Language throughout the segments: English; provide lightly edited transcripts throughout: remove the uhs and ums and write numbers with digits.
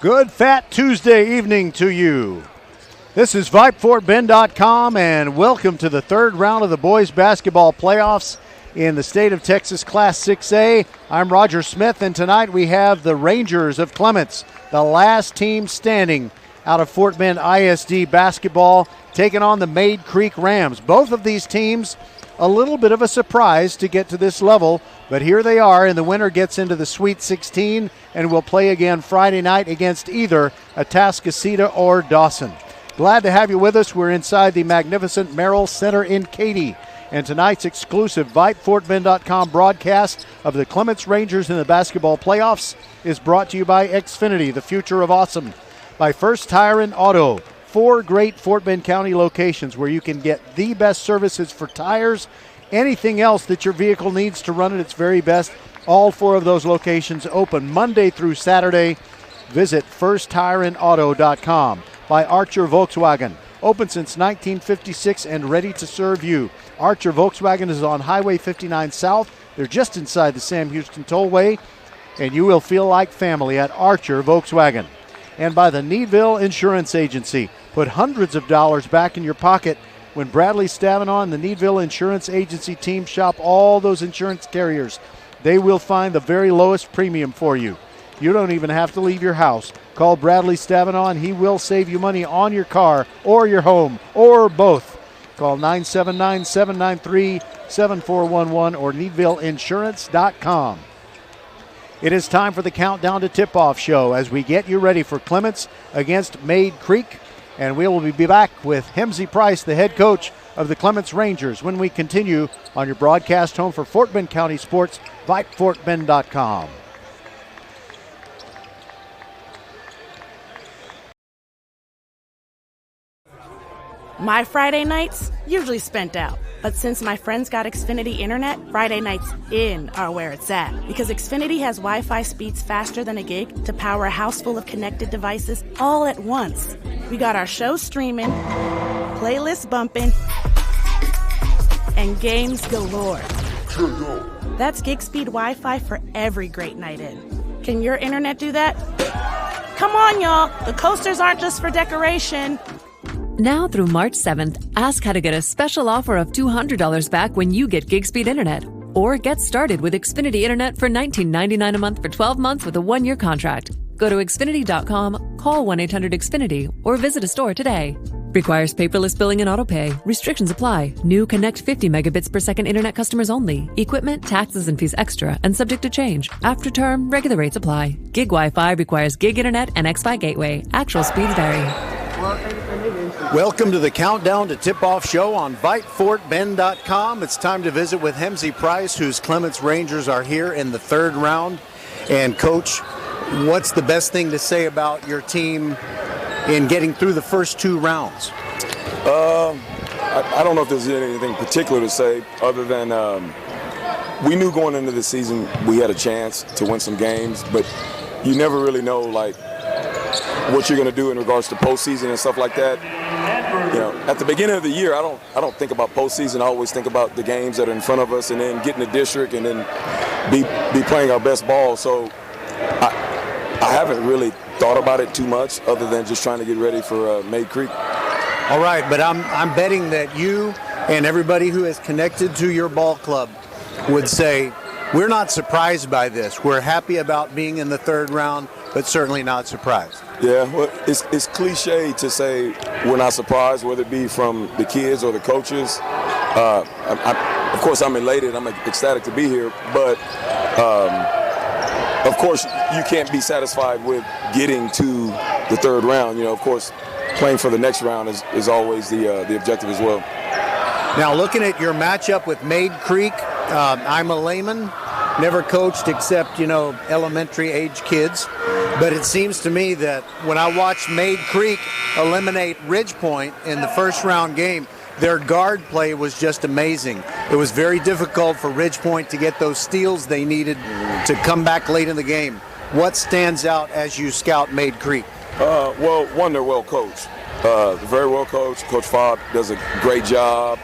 Good Fat Tuesday evening to you. This is VypeFortBend.com, and welcome to the third round of the boys basketball playoffs in the state of Texas Class 6A. I'm Roger Smith, and tonight we have the Rangers of Clements, the last team standing out of Fort Bend ISD basketball, taking on the Mayde Creek Rams. Both of these teams a little bit of a surprise to get to this level, but here they are, and the winner gets into the Sweet 16 and will play again Friday night against either Atascocita or Dawson. Glad to have you with us. We're inside the magnificent Merrill Center in Katy, and tonight's exclusive VypeFortBend.com broadcast of the Clements Rangers in the basketball playoffs is brought to you by Xfinity, the future of awesome, by First Tire and Auto. 4 great Fort Bend County locations where you can get the best services for tires, anything else that your vehicle needs to run at its very best. All 4 of those locations open Monday through Saturday. Visit firsttireandauto.com. By Archer Volkswagen, open since 1956 and ready to serve you. Archer Volkswagen is on Highway 59 South. They're just inside the Sam Houston Tollway, and you will feel like family at Archer Volkswagen. And by the Needville Insurance Agency. Put hundreds of dollars back in your pocket when Bradley Stavinow and the Needville Insurance Agency team shop all those insurance carriers. They will find the very lowest premium for you. You don't even have to leave your house. Call Bradley Stavinow and he will save you money on your car or your home or both. Call 979-793-7411 or NeedvilleInsurance.com. It is time for the Countdown to Tip-Off show as we get you ready for Clements against Mayde Creek. And we will be back with Hemsey Price, the head coach of the Clements Rangers, when we continue on your broadcast home for Fort Bend County Sports, VypeFortBend.com. My Friday nights usually spent out, but since my friends got Xfinity Internet, Friday nights in are where it's at. Because Xfinity has Wi-Fi speeds faster than a gig to power a house full of connected devices all at once. We got our shows streaming, playlists bumping, and games galore. That's gig speed Wi-Fi for every great night in. Can your internet do that? Come on, y'all. The coasters aren't just for decoration. Now through March 7th, ask how to get a special offer of $200 back when you get gig speed internet. Or get started with Xfinity Internet for $19.99 a month for 12 months with a 1-year contract. Go to Xfinity.com, call 1-800-XFINITY, or visit a store today. Requires paperless billing and autopay. Restrictions apply. New Connect 50 megabits per second internet customers only. Equipment, taxes, and fees extra and subject to change. After term, regular rates apply. Gig Wi-Fi requires gig internet and XFi gateway. Actual speeds vary. Welcome to the Countdown to Tip-Off show on VypeFortBend.com. It's time to visit with Hemsey Price, whose Clements Rangers are here in the third round. And, Coach, what's the best thing to say about your team in getting through the first 2 rounds? I don't know if there's anything particular to say other than we knew going into the season we had a chance to win some games, but you never really know, like, what you're going to do in regards to postseason and stuff like that. You know, at the beginning of the year, I don't think about postseason. I always think about the games that are in front of us, and then getting the district, and then be playing our best ball. So I haven't really thought about it too much, other than just trying to get ready for Mayde Creek. All right, but I'm betting that you and everybody who is connected to your ball club would say, we're not surprised by this. We're happy about being in the third round, but certainly not surprised. Yeah, well, it's cliche to say we're not surprised, whether it be from the kids or the coaches. Of course, I'm elated. I'm ecstatic to be here, but of course, you can't be satisfied with getting to the third round. You know, of course, playing for the next round is always the objective as well. Now, looking at your matchup with Mayde Creek, I'm a layman, never coached except, elementary age kids. But it seems to me that when I watched Mayde Creek eliminate Ridgepoint in the first round game, their guard play was just amazing. It was very difficult for Ridgepoint to get those steals they needed to come back late in the game. What stands out as you scout Mayde Creek? Well, one, they're well coached. Very well coached. Coach Fobb does a great job.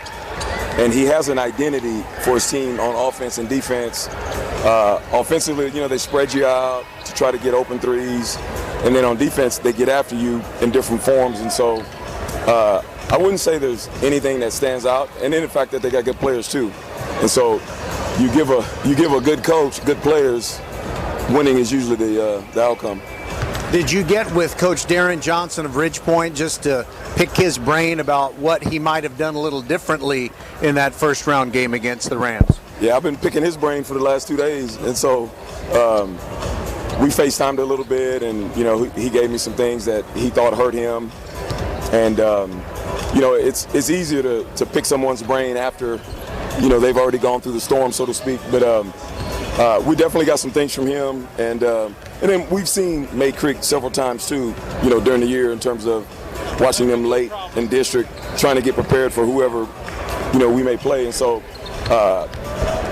And he has an identity for his team on offense and defense Offensively, they spread you out to try to get open threes. And then on defense, they get after you in different forms. And so I wouldn't say there's anything that stands out. And then the fact that they got good players too. And so you give a good coach, good players, winning is usually the outcome. Did you get with Coach Darren Johnson of Ridgepoint just to pick his brain about what he might have done a little differently in that first round game against the Rams? Yeah, I've been picking his brain for the last 2 days. And so we FaceTimed a little bit, and, he gave me some things that he thought hurt him. And, it's easier to pick someone's brain after, they've already gone through the storm, so to speak. But we definitely got some things from him. And then we've seen Mayde Creek several times, too, during the year in terms of watching them late in district, trying to get prepared for whoever, we may play. And so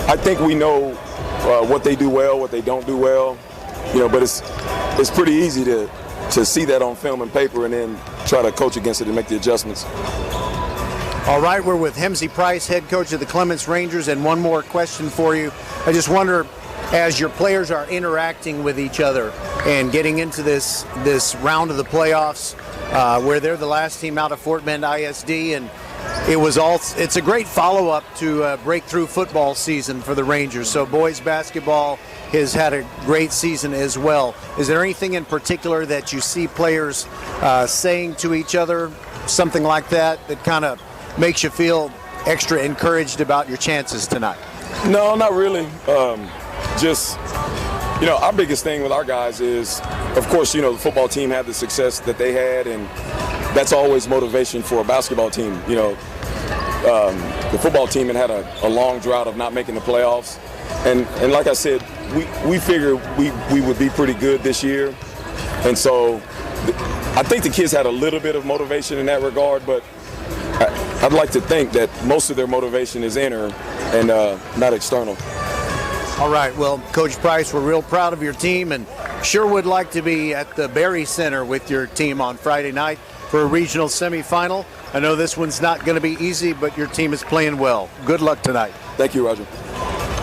I think we know what they do well, what they don't do well, but it's pretty easy to see that on film and paper and then try to coach against it and make the adjustments. All right, we're with Hemsey Price, head coach of the Clements Rangers, and one more question for you. I just wonder, as your players are interacting with each other and getting into this round of the playoffs, where they're the last team out of Fort Bend ISD, and it's a great follow-up to breakthrough football season for the Rangers. So boys basketball has had a great season as well. Is there anything in particular that you see players saying to each other, something like that kind of makes you feel extra encouraged about your chances tonight? No, not really. Just, our biggest thing with our guys is, of course, the football team had the success that they had, and that's always motivation for a basketball team. The football team had a long drought of not making the playoffs. And like I said, we figured we would be pretty good this year. And so I think the kids had a little bit of motivation in that regard, but I'd like to think that most of their motivation is inner and not external. All right, well, Coach Price, we're real proud of your team and sure would like to be at the Berry Center with your team on Friday night for a regional semifinal. I know this one's not going to be easy, but your team is playing well. Good luck tonight. Thank you, Roger.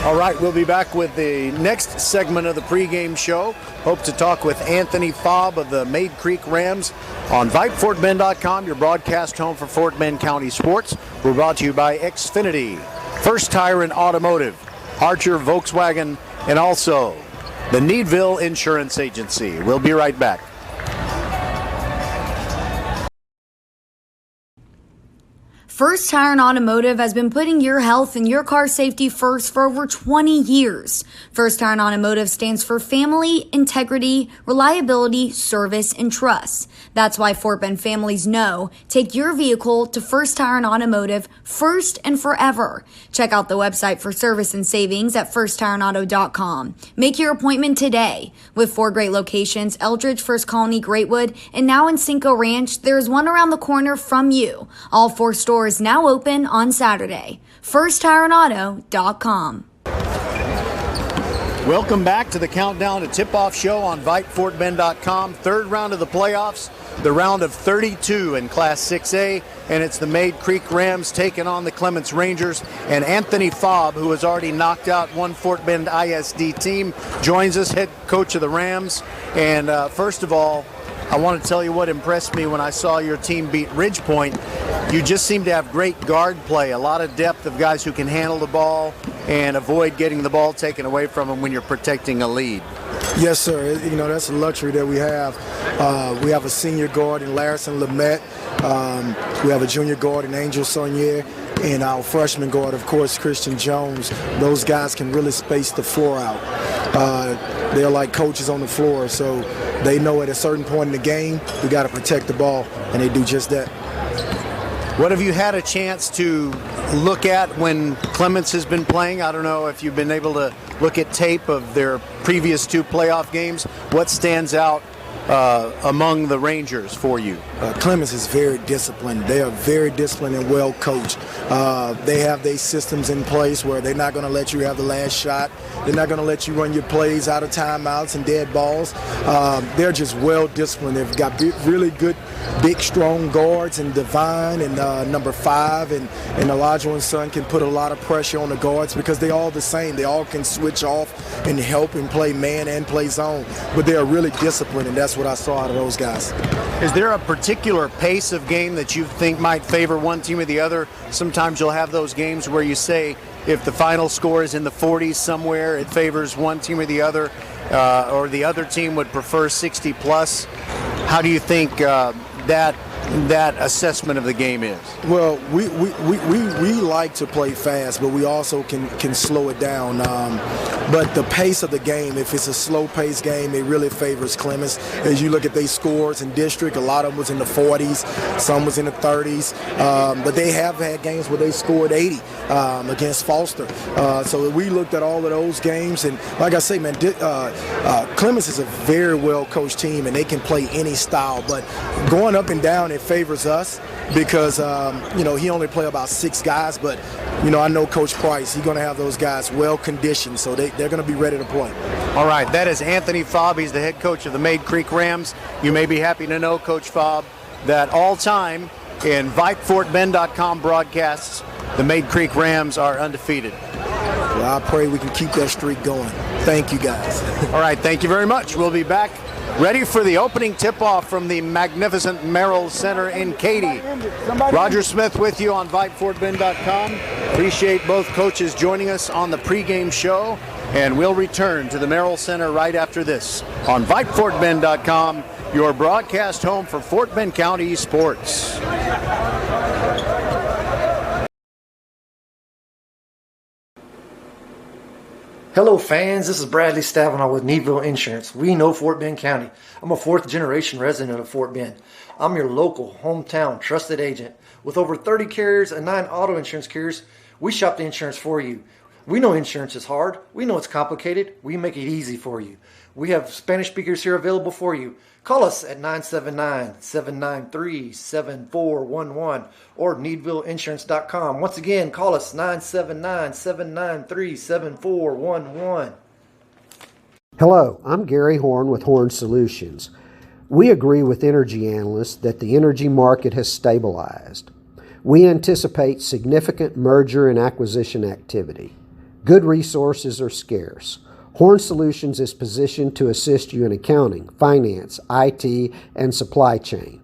All right, we'll be back with the next segment of the pregame show. Hope to talk with Anthony Fobb of the Mayde Creek Rams on VypeFortBend.com, your broadcast home for Fort Bend County sports. We're brought to you by Xfinity, First Tire and Automotive, Archer Volkswagen, and also the Needville Insurance Agency. We'll be right back. First Tire and Automotive has been putting your health and your car safety first for over 20 years. First Tire and Automotive stands for family, integrity, reliability, service, and trust. That's why Fort Bend families know take your vehicle to First Tire and Automotive first and forever. Check out the website for service and savings at firsttireandauto.com. Make your appointment today. With 4 great locations, Eldridge, First Colony, Greatwood, and now in Cinco Ranch, there is one around the corner from you. All 4 stores now open on Saturday. FirstTireandAuto.com. Welcome back to the Countdown to Tip-Off show on VypeFortBend.com. Third round of the playoffs, the round of 32 in Class 6A, and it's the Mayde Creek Rams taking on the Clements Rangers. And Anthony Fobb, who has already knocked out one Fort Bend ISD team, joins us, head coach of the Rams. And first of all, I want to tell you what impressed me when I saw your team beat Ridgepoint. You just seem to have great guard play, a lot of depth of guys who can handle the ball and avoid getting the ball taken away from them when you're protecting a lead. Yes, sir. That's a luxury that we have. We have a senior guard in Larison Lamette. We have a junior guard in Angel Sonier. And our freshman guard, of course, Christian Jones. Those guys can really space the floor out. They're like coaches on the floor, so they know at a certain point in the game, we got to protect the ball, and they do just that. What have you had a chance to look at when Clements has been playing? I don't know if you've been able to look at tape of their previous 2 playoff games. What stands out among the Rangers for you? Clements is very disciplined. They are very disciplined and well coached. They have their systems in place where they're not going to let you have the last shot. They're not going to let you run your plays out of timeouts and dead balls. They're just well disciplined. They've got really good, big, strong guards, and Divine and number 5 and Elijah's son can put a lot of pressure on the guards because they're all the same. They all can switch off and help and play man and play zone. But they are really disciplined, and that's what I saw out of those guys. Is there a particular pace of game that you think might favor one team or the other? Sometimes you'll have those games where you say if the final score is in the 40s somewhere, it favors one team or the other, or the other team would prefer 60 plus. How do you think that assessment of the game is? Well, we like to play fast, but we also can slow it down. But the pace of the game, if it's a slow-paced game, it really favors Clements. As you look at their scores in district, a lot of them was in the 40s, some was in the 30s. But they have had games where they scored 80 against Foster. So we looked at all of those games, and like I say, man, Clements is a very well-coached team, and they can play any style. But going up and down, it favors us because, he only play about 6 guys, but, I know Coach Price, he's going to have those guys well-conditioned, so they're going to be ready to play. All right, that is Anthony Fobb. He's the head coach of the Mayde Creek Rams. You may be happy to know, Coach Fobb, that all time in VypeFortBend.com broadcasts, the Mayde Creek Rams are undefeated. Well, I pray we can keep that streak going. Thank you, guys. All right, thank you very much. We'll be back ready for the opening tip-off from the magnificent Merrill Center in Katy. Roger Smith with you on VypeFortBend.com. Appreciate both coaches joining us on the pregame show, and we'll return to the Merrill Center right after this on VypeFortBend.com, your broadcast home for Fort Bend County sports. Hello fans, this is Bradley Stavanaugh with Needville Insurance. We know Fort Bend County. I'm a 4th generation resident of Fort Bend. I'm your local, hometown, trusted agent. With over 30 carriers and 9 auto insurance carriers, we shop the insurance for you. We know insurance is hard. We know it's complicated. We make it easy for you. We have Spanish speakers here available for you. Call us at 979-793-7411 or NeedvilleInsurance.com. Once again, call us 979-793-7411. Hello, I'm Gary Horn with Horn Solutions. We agree with energy analysts that the energy market has stabilized. We anticipate significant merger and acquisition activity. Good resources are scarce. Horn Solutions is positioned to assist you in accounting, finance, IT, and supply chain.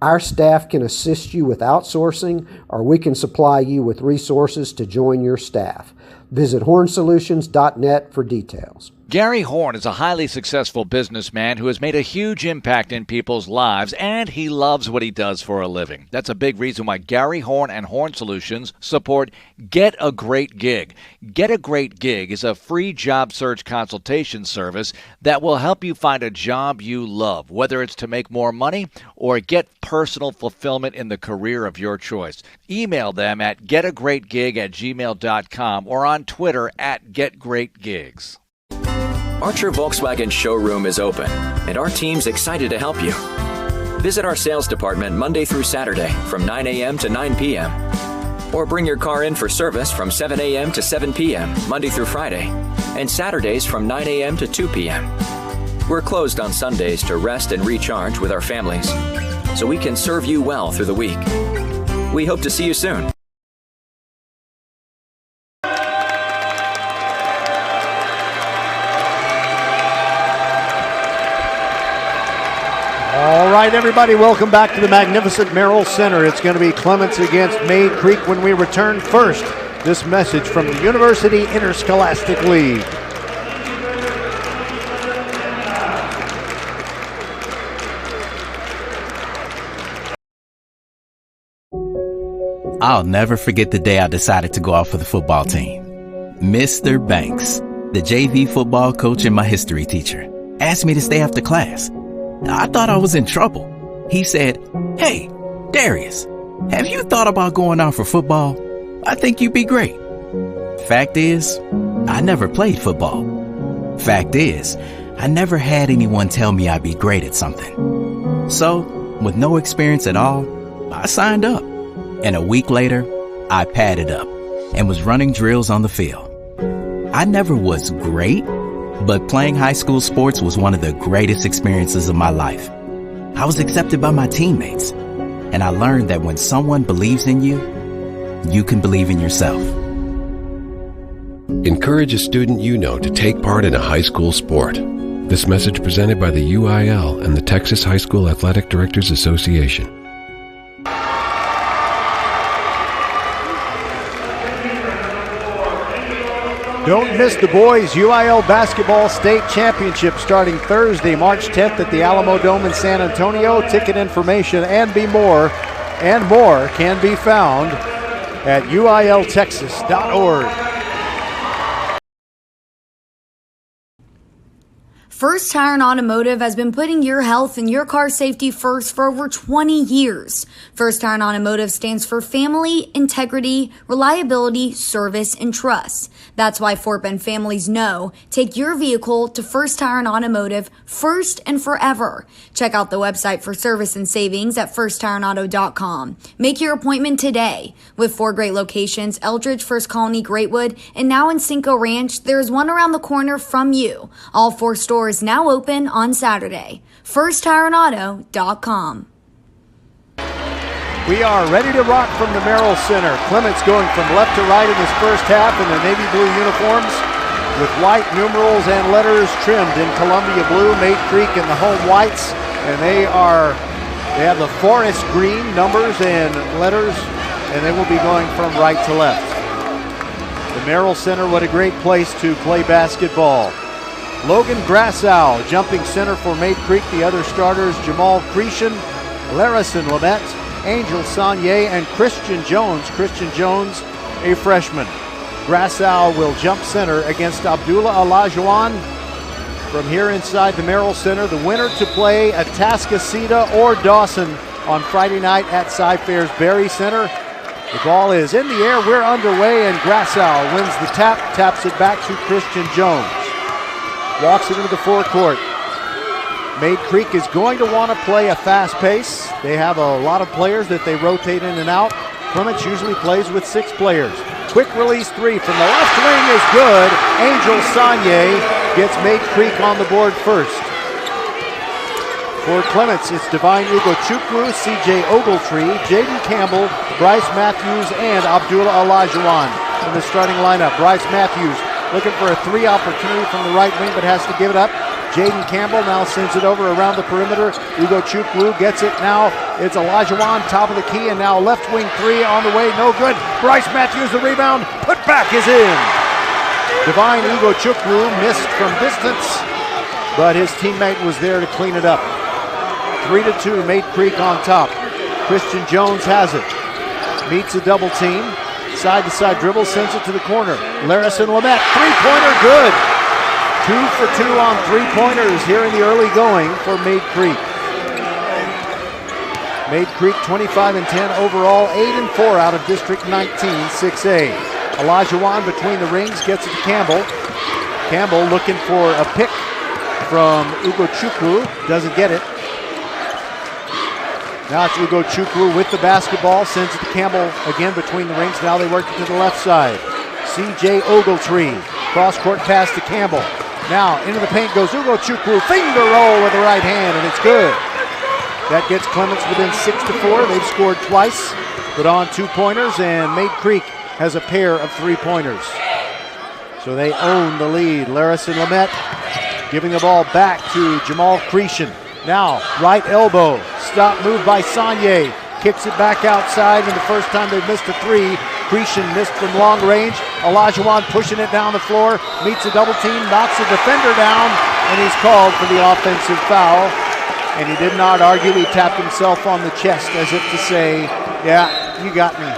Our staff can assist you with outsourcing, or we can supply you with resources to join your staff. Visit hornsolutions.net for details. Gary Horn is a highly successful businessman who has made a huge impact in people's lives, and he loves what he does for a living. That's a big reason why Gary Horn and Horn Solutions support Get a Great Gig. Get a Great Gig is a free job search consultation service that will help you find a job you love, whether it's to make more money or get personal fulfillment in the career of your choice. Email them at getagreatgig@gmail.com or on Twitter at getgreatgigs. Archer Volkswagen showroom is open, and our team's excited to help you. Visit our sales department Monday through Saturday from 9 a.m. to 9 p.m. Or bring your car in for service from 7 a.m. to 7 p.m. Monday through Friday, and Saturdays from 9 a.m. to 2 p.m. We're closed on Sundays to rest and recharge with our families, so we can serve you well through the week. We hope to see you soon. All right, everybody, welcome back to the magnificent Merrill Center. It's going to be Clements against Mayde Creek when we return. First, this message from the University Interscholastic League. I'll never forget the day I decided to go out for the football team. Mr. Banks, the JV football coach and my history teacher, asked me to stay after class. I thought I was in trouble. He said, "Hey, Darius, have you thought about going out for football? I think you'd be great." Fact is, I never played football. Fact is, I never had anyone tell me I'd be great at something. So, with no experience at all, I signed up. And a week later, I padded up and was running drills on the field. I never was great, but playing high school sports was one of the greatest experiences of my life. I was accepted by my teammates, and I learned that when someone believes in you, you can believe in yourself. Encourage a student you know to take part in a high school sport. This message presented by the UIL and the Texas High School Athletic Directors Association. Don't miss the boys UIL Basketball State Championship starting Thursday, March 10th at the Alamo Dome in San Antonio. Ticket information and more can be found at uiltexas.org. First Tire and Automotive has been putting your health and your car safety first for over 20 years. First Tire and Automotive stands for family, integrity, reliability, service, and trust. That's why Fort Bend families know take your vehicle to First Tire and Automotive first and forever. Check out the website for service and savings at firsttireandauto.com. Make your appointment today. With 4 great locations, Eldridge, First Colony, Greatwood, and now in Cinco Ranch, there's one around the corner from you. All 4 stores now open on Saturday. FirstTireandAuto.com. We are ready to rock from the Merrill Center. Clements going from left to right in his first half in their navy blue uniforms with white numerals and letters trimmed in Columbia blue. Mayde Creek in the home whites, and they have the forest green numbers and letters, and they will be going from right to left. The Merrill Center, what a great place to play basketball. Logan Grassow jumping center for Mayde Creek. The other starters, Jamal Cretion, Larison Lamette, Angel Saunier, and Christian Jones. Christian Jones, a freshman. Grassow will jump center against Abdullah Olajuwon. From here inside the Merrill Center, the winner to play Atascocita or Dawson on Friday night at Cy-Fair's Berry Center. The ball is in the air, we're underway, and Grassow wins the tap, taps it back to Christian Jones. Walks it into the forecourt. Mayde Creek is going to want to play a fast pace. They have a lot of players that they rotate in and out. Clements usually plays with 6 players. Quick release 3 from the left wing is good. Angel Saunier gets Mayde Creek on the board first. For Clements, it's Divine Ugochukwu, CJ Ogletree, Jayden Campbell, Bryce Matthews, and Abdullah Olajuwon in the starting lineup. Bryce Matthews looking for a 3 opportunity from the right wing, but has to give it up. Jayden Campbell now sends it over around the perimeter. Ugochukwu gets it now. It's Olajuwon, top of the key, and now left wing 3 on the way. No good. Bryce Matthews, the rebound. Put back is in. Divine Ugochukwu missed from distance, but his teammate was there to clean it up. 3-2, Mayde Creek on top. Christian Jones has it. Meets a double team. Side-to-side dribble, sends it to the corner. Larison Lamette, 3-pointer, good. 2 for 2 on 3-pointers here in the early going for Mayde Creek. Mayde Creek 25-10 overall, 8-4 out of District 19, 6A. Olajuwon between the rings, gets it to Campbell. Campbell looking for a pick from Ugochukwu, doesn't get it. Now it's Ugochukwu with the basketball, sends it to Campbell again between the rings. Now they work it to the left side. CJ Ogletree, cross-court pass to Campbell. Now into the paint goes Ugochukwu, finger roll with the right hand, and it's good. That gets Clements within 6-4. They've scored twice, put on 2-pointers, and Mayde Creek has a pair of 3-pointers. So they own the lead. Larison Lamette giving the ball back to Jamal Cretion. Now, right elbow, stop move by Saunier. Kicks it back outside, and the first time they've missed a 3. Cretion missed from long range. Olajuwon pushing it down the floor, meets a double team, knocks the defender down, and he's called for the offensive foul. And he did not argue, he tapped himself on the chest as if to say, yeah, you got me.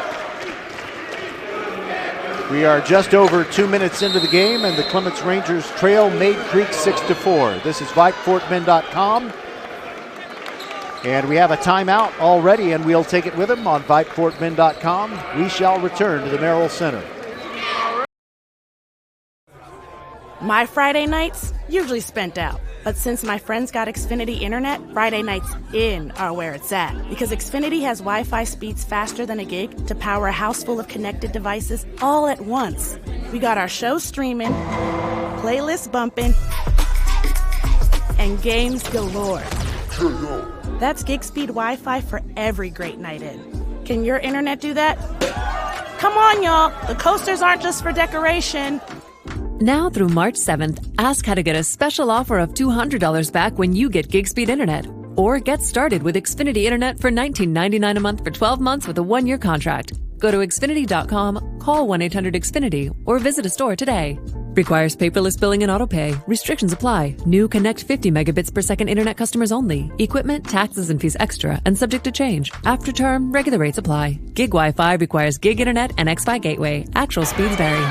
We are just over 2 minutes into the game, and the Clements Rangers trail Mayde Creek 6-4. This is VypeFortBend.com. And we have a timeout already, and we'll take it with him on VypeFortBend.com. We shall return to the Merrill Center. My Friday nights usually spent out. But since my friends got Xfinity Internet, Friday nights in are where it's at. Because Xfinity has Wi-Fi speeds faster than a gig to power a house full of connected devices all at once. We got our shows streaming, playlists bumping, and games galore. That's gig speed Wi-Fi for every great night in. Can your internet do that? Come on, y'all. The coasters aren't just for decoration. Now through March 7th, ask how to get a special offer of $200 back when you get gig speed internet. Or get started with Xfinity Internet for $19.99 a month for 12 months with a 1-year contract. Go to Xfinity.com, call 1-800-XFINITY, or visit a store today. Requires paperless billing and autopay. Restrictions apply. New Connect 50 megabits per second internet customers only. Equipment, taxes, and fees extra and subject to change. After term, regular rates apply. Gig Wi-Fi requires gig internet and xFi gateway. Actual speeds vary.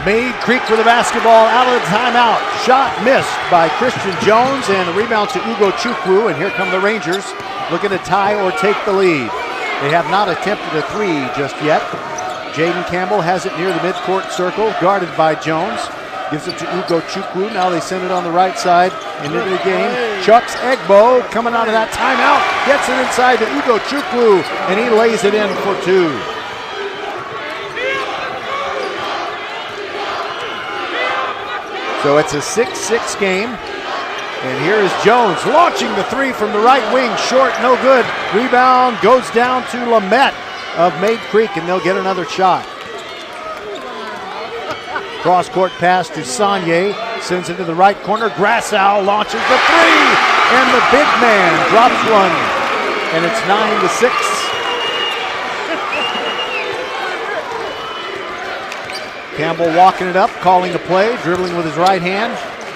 Mayde Creek with the basketball out of the timeout. Shot missed by Christian Jones, and the rebound to Ugo Chukwu. And here come the Rangers looking to tie or take the lead. They have not attempted a three just yet. Jayden Campbell has it near the midcourt circle, guarded by Jones. Gives it to Ugo Chukwu. Now they send it on the right side and into the game. Chucks Egbo coming out of that timeout. Gets it inside to Ugo Chukwu, and he lays it in for two. So it's a 6-6 game. And here is Jones launching the three from the right wing. Short, no good. Rebound goes down to Lamette of Mayde Creek, and they'll get another shot. Cross-court pass to Sanye. Sends it to the right corner. Grassow launches the three. And the big man drops one. And it's 9-6. Campbell walking it up, calling the play, dribbling with his right hand,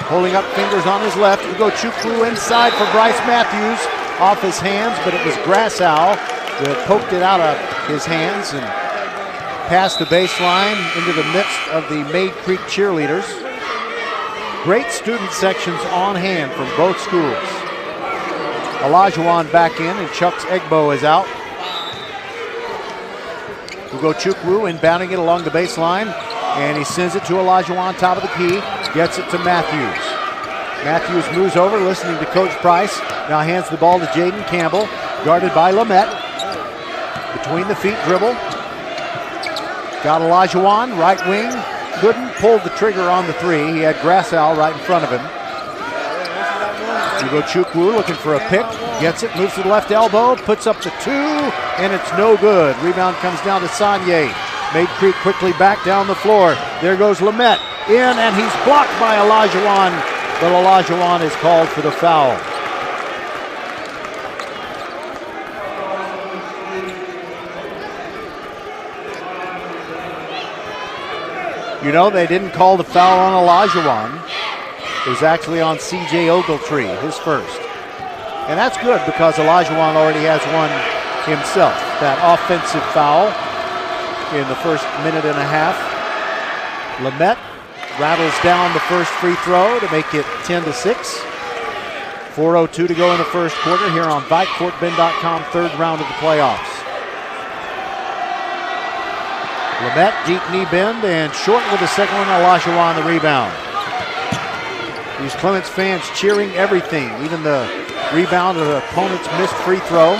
holding up fingers on his left. Ugo Chukwu inside for Bryce Matthews, off his hands, but it was Grassow that poked it out of his hands and passed the baseline into the midst of the Mayde Creek cheerleaders. Great student sections on hand from both schools. Olajuwon back in, and Chucks Egbo is out. Ugo Chukwu inbounding it along the baseline. And he sends it to Olajuwon, top of the key. Gets it to Matthews. Matthews moves over, listening to Coach Price. Now hands the ball to Jayden Campbell, guarded by Lamette. Between the feet dribble. Got Olajuwon, right wing. Couldn't pull the trigger on the three. He had Grassow right in front of him. Ugo Chukwu looking for a pick. Gets it, moves to the left elbow, puts up the two, and it's no good. Rebound comes down to Sanye. Mayde Creek quickly back down the floor. There goes Lamette in, and he's blocked by Olajuwon, but Olajuwon is called for the foul. You know, they didn't call the foul on Olajuwon. It was actually on C.J. Ogletree, his first. And that's good because Olajuwon already has one himself. That offensive foul in the first minute and a half. Lamette rattles down the first free throw to make it 10-6. 4:02 to go in the first quarter here on VypeFortBend.com, third round of the playoffs. Lamette, deep knee bend, and short with the second one. Olajuwon the rebound. These Clements fans cheering everything, even the rebound of the opponent's missed free throw.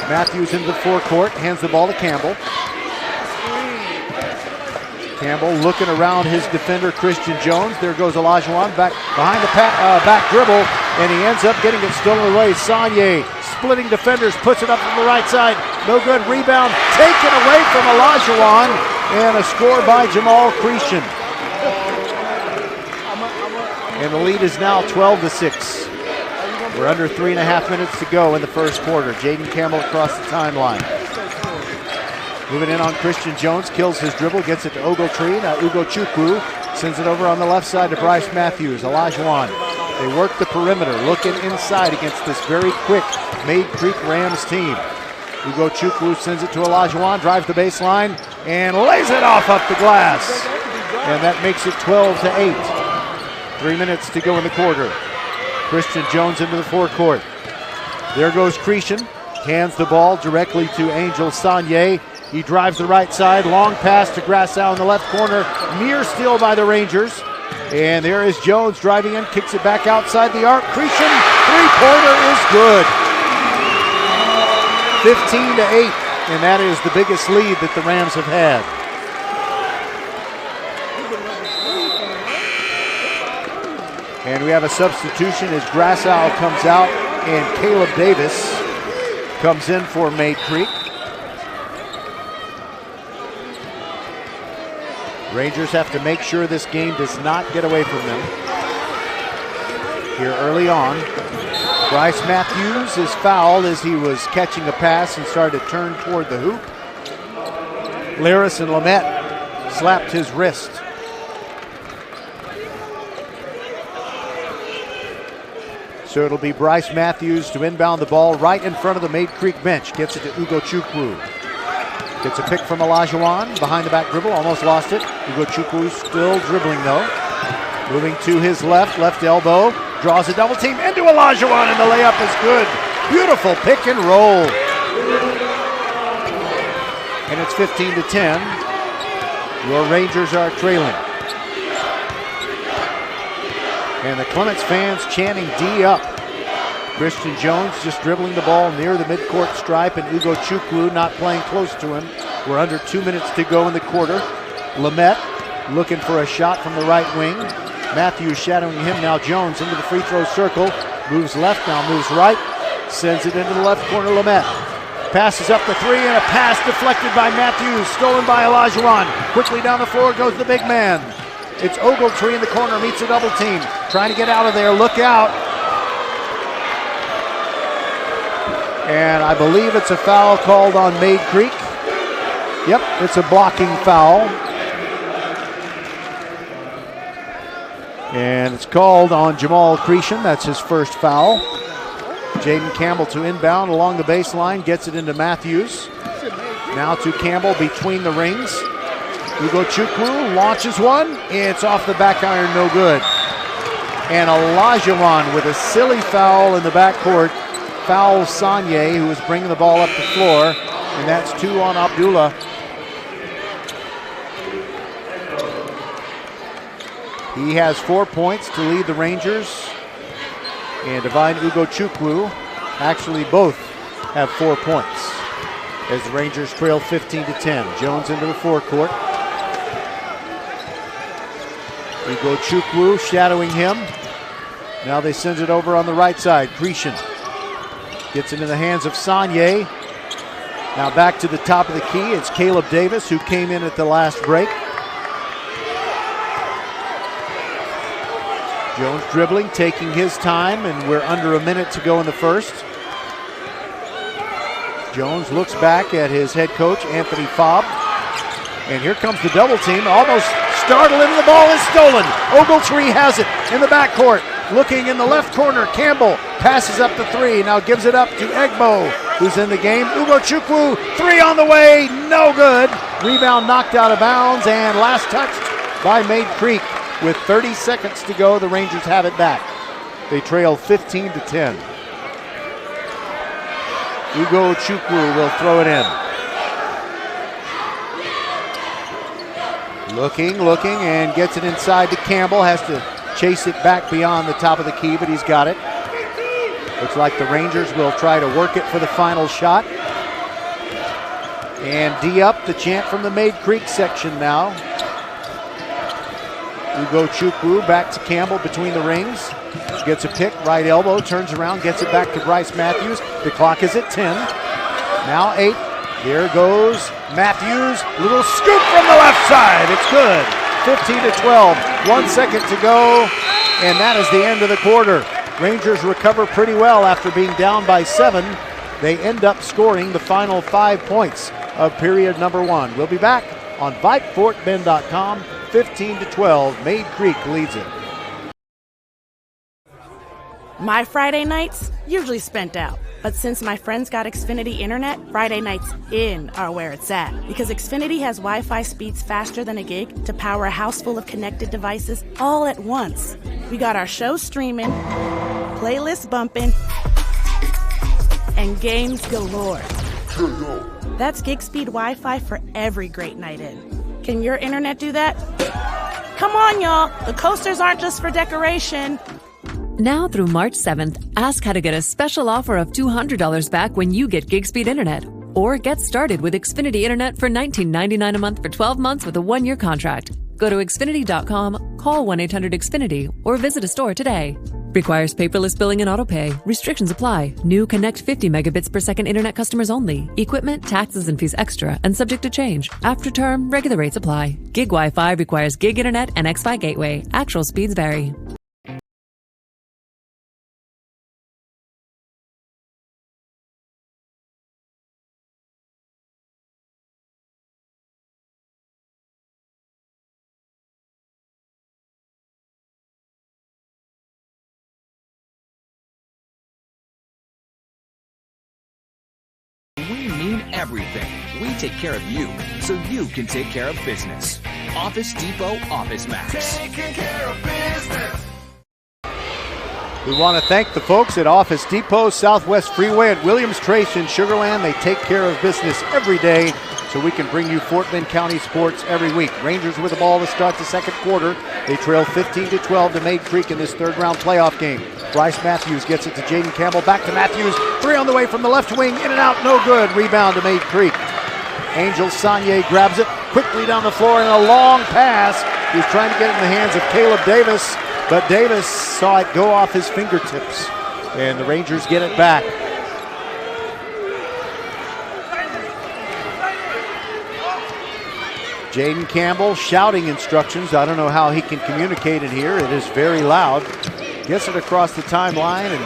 Matthews into the forecourt, hands the ball to Campbell. Campbell looking around his defender, Christian Jones. There goes Olajuwon back behind the back dribble, and he ends up getting it stolen away. Sanye splitting defenders, puts it up from the right side. No good. Rebound taken away from Olajuwon, and a score by Jamal Christian. And the lead is now 12-6. We're under 3.5 minutes to go in the first quarter. Jayden Campbell across the timeline. Moving in on Christian Jones, kills his dribble, gets it to Ogletree. Now Ugo Chukwu sends it over on the left side to Bryce Matthews. Olajuwon, they work the perimeter, looking inside against this very quick Mayde Creek Rams team. Ugo Chukwu sends it to Olajuwon, drives the baseline, and lays it off up the glass. And that makes it 12-8. 3 minutes to go in the quarter. Christian Jones into the forecourt. There goes Christian, hands the ball directly to Angel Sanye. He drives the right side, long pass to Grassow in the left corner. Near steal by the Rangers. And there is Jones driving in, kicks it back outside the arc. Cretion, three-pointer is good. 15-8, and that is the biggest lead that the Rams have had. And we have a substitution as Grassow comes out and Caleb Davis comes in for Mayde Creek. Rangers have to make sure this game does not get away from them. Here early on, Bryce Matthews is fouled as he was catching a pass and started to turn toward the hoop. Lyris and Lamette slapped his wrist. So it'll be Bryce Matthews to inbound the ball right in front of the Mayde Creek bench. Gets it to Ugochukwu. Gets a pick from Olajuwon. Behind the back dribble, almost lost it. Ugochukwu still dribbling though. Moving to his left elbow. Draws a double team into Olajuwon, and the layup is good. Beautiful pick and roll. And it's 15-10. Your Rangers are trailing. And the Clements fans chanting D up. Christian Jones just dribbling the ball near the midcourt stripe, and Ugochukwu not playing close to him. We're under 2 minutes to go in the quarter. Lamette looking for a shot from the right wing. Matthews shadowing him now. Jones into the free throw circle. Moves left, now moves right. Sends it into the left corner, Lamette. Passes up the three, and a pass deflected by Matthews. Stolen by Olajuwon. Quickly down the floor goes the big man. It's Ogletree in the corner, meets a double team. Trying to get out of there, look out. And I believe it's a foul called on Mayde Creek. Yep, it's a blocking foul. And it's called on Jamal Cretion. That's his first foul. Jayden Campbell to inbound along the baseline, gets it into Matthews. Now to Campbell between the rings. Ugochukwu launches one. It's off the back iron, no good. And Olajuwon with a silly foul in the backcourt. Fouls Sanye, who is bringing the ball up the floor. And that's two on Abdullah. He has 4 points to lead the Rangers. And Divine Ugochukwu, actually both have 4 points as the Rangers trail 15-10. Jones into the forecourt. Ugochukwu shadowing him. Now they send it over on the right side. Cretion gets into the hands of Sanye. Now back to the top of the key. It's Caleb Davis, who came in at the last break. Jones dribbling, taking his time, and we're under a minute to go in the first. Jones looks back at his head coach, Anthony Fobb. And here comes the double team. Almost startled, and the ball is stolen. Ogletree has it in the backcourt. Looking in the left corner, Campbell passes up the three. Now gives it up to Egbo, who's in the game. Ugochukwu, three on the way, no good. Rebound knocked out of bounds, and last touched by Mayde Creek. With 30 seconds to go, the Rangers have it back. They trail 15-10. Ugochukwu will throw it in. Looking, and gets it inside to Campbell. Has to chase it back beyond the top of the key, but he's got it. Looks like the Rangers will try to work it for the final shot. And D up, the chant from the Mayde Creek section now. Ugochukwu back to Campbell between the rings. Gets a pick, right elbow, turns around, gets it back to Bryce Matthews. The clock is at 10. Now 8. Here goes Matthews. Little scoop from the left side. It's good. 15-12. 1 second to go. And that is the end of the quarter. Rangers recover pretty well after being down by 7. They end up scoring the final 5 points of period number 1. We'll be back on VypeFortBend.com. 15-12, Mayde Creek leads it. My Friday nights usually spent out. But since my friends got Xfinity Internet, Friday nights in are where it's at. Because Xfinity has Wi-Fi speeds faster than a gig to power a house full of connected devices all at once. We got our show streaming, playlists bumping, and games galore. That's gig speed Wi-Fi for every great night in. Can your internet do that? Come on, y'all. The coasters aren't just for decoration. Now through March 7th, ask how to get a special offer of $200 back when you get gig speed internet. Or get started with Xfinity Internet for $19.99 a month for 12 months with a 1-year contract. Go to Xfinity.com, call 1-800-XFINITY, or visit a store today. Requires paperless billing and autopay. Restrictions apply. New Connect 50 megabits per second internet customers only. Equipment, taxes, and fees extra and subject to change. After term, regular rates apply. Gig Wi-Fi requires gig internet and X-Fi gateway. Actual speeds vary. We mean everything. We take care of you, so you can take care of business. Office Depot Office Max. Taking care of business. We want to thank the folks at Office Depot, Southwest Freeway at Williams Trace in Sugar Land. They take care of business every day, so we can bring you Fort Bend County sports every week. Rangers with the ball to start the second quarter. They trail 15-12 to Mayde Creek in this third-round playoff game. Bryce Matthews gets it to Jayden Campbell. Back to Matthews. 3 on the way from the left wing. In and out. No good. Rebound to Mayde Creek. Angel Saunier grabs it quickly down the floor and a long pass. He's trying to get it in the hands of Caleb Davis, but Davis saw it go off his fingertips, and the Rangers get it back. Jayden Campbell shouting instructions. I don't know how he can communicate it here. It is very loud. Gets it across the timeline, and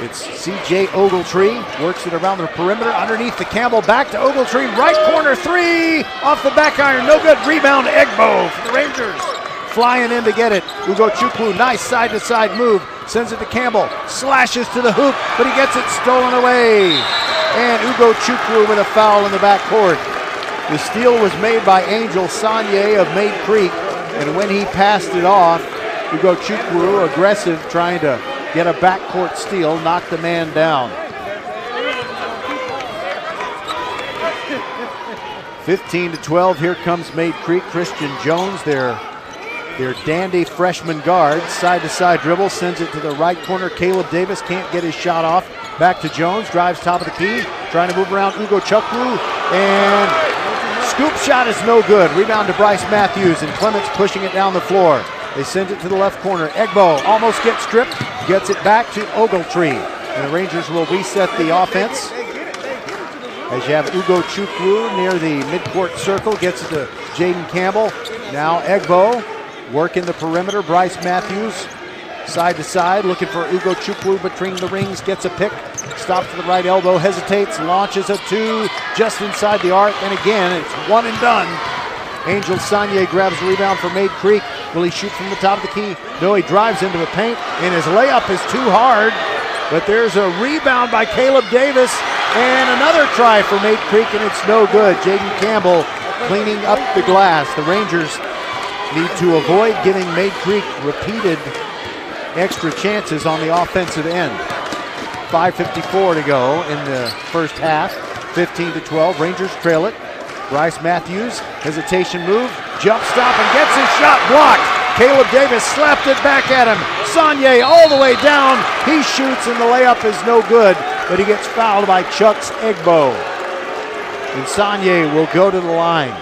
it's C.J. Ogletree. Works it around the perimeter. Underneath the Campbell. Back to Ogletree. Right corner 3. Off the back iron. No good. Rebound Egbo for the Rangers. Flying in to get it. Ugo Chukwu. Nice side-to-side move. Sends it to Campbell. Slashes to the hoop, but he gets it stolen away. And Ugo Chukwu with a foul in the backcourt. The steal was made by Angel Saunier of Mayde Creek, and when he passed it off, Ugo Chukwu, aggressive, trying to get a backcourt steal, knocked the man down. 15-12, here comes Mayde Creek. Christian Jones, their dandy freshman guard, side-to-side dribble, sends it to the right corner. Caleb Davis can't get his shot off. Back to Jones, drives top of the key, trying to move around Ugo Chukwu, and scoop shot is no good. Rebound to Bryce Matthews, and Clements pushing it down the floor. They send it to the left corner. Egbo almost gets stripped, gets it back to Ogletree. And the Rangers will reset the offense. As you have Ugo Chukwu near the midcourt circle, gets it to Jayden Campbell. Now Egbo working the perimeter. Bryce Matthews side to side, looking for Ugo Chukwu between the rings, gets a pick. Stops to the right elbow, hesitates, launches a 2 just inside the arc, and again, it's one and done. Angel Saunier grabs the rebound for Mayde Creek. Will he shoot from the top of the key? No, he drives into the paint, and his layup is too hard. But there's a rebound by Caleb Davis, and another try for Mayde Creek, and it's no good. Jayden Campbell cleaning up the glass. The Rangers need to avoid giving Mayde Creek repeated extra chances on the offensive end. 5:54 to go in the first half. 15-12, Rangers trail it. Bryce Matthews, hesitation move, jump stop, and gets his shot blocked. Caleb Davis slapped it back at him. Saunier all the way down. He shoots, and the layup is no good, but he gets fouled by Chucks Egbo. And Saunier will go to the line.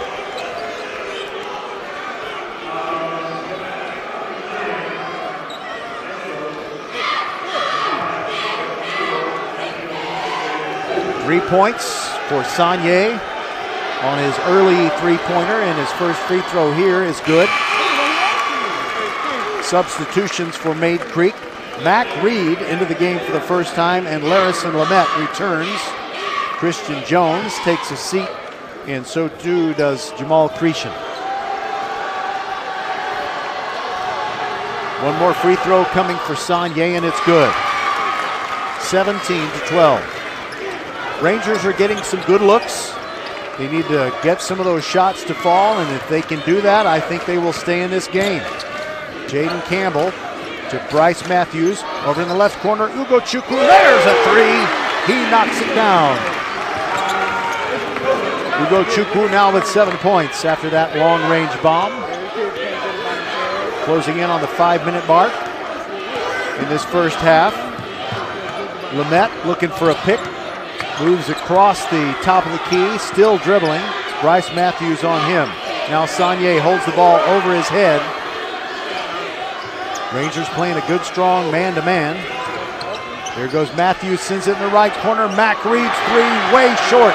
Three points for Saunier on his early three-pointer, and his first free throw here is good. Substitutions for Mayde Creek. Mac Reed into the game for the first time, and Larison Lamette returns. Christian Jones takes a seat, and so too does Jamal Cretion. One more free throw coming for Saunier, and it's good. 17-12. Rangers are getting some good looks. They need to get some of those shots to fall, and if they can do that, I think they will stay in this game. Jayden Campbell to Bryce Matthews. Over in the left corner, Ugo Chukwu. There's a 3. He knocks it down. Ugo Chukwu now with 7 points after that long-range bomb. Closing in on the 5-minute mark in this first half. Lamette looking for a pick. Moves across the top of the key, still dribbling. Bryce Matthews on him. Now Saunier holds the ball over his head. Rangers playing a good, strong man-to-man. There goes Matthews, sends it in the right corner. Mac reads three, way short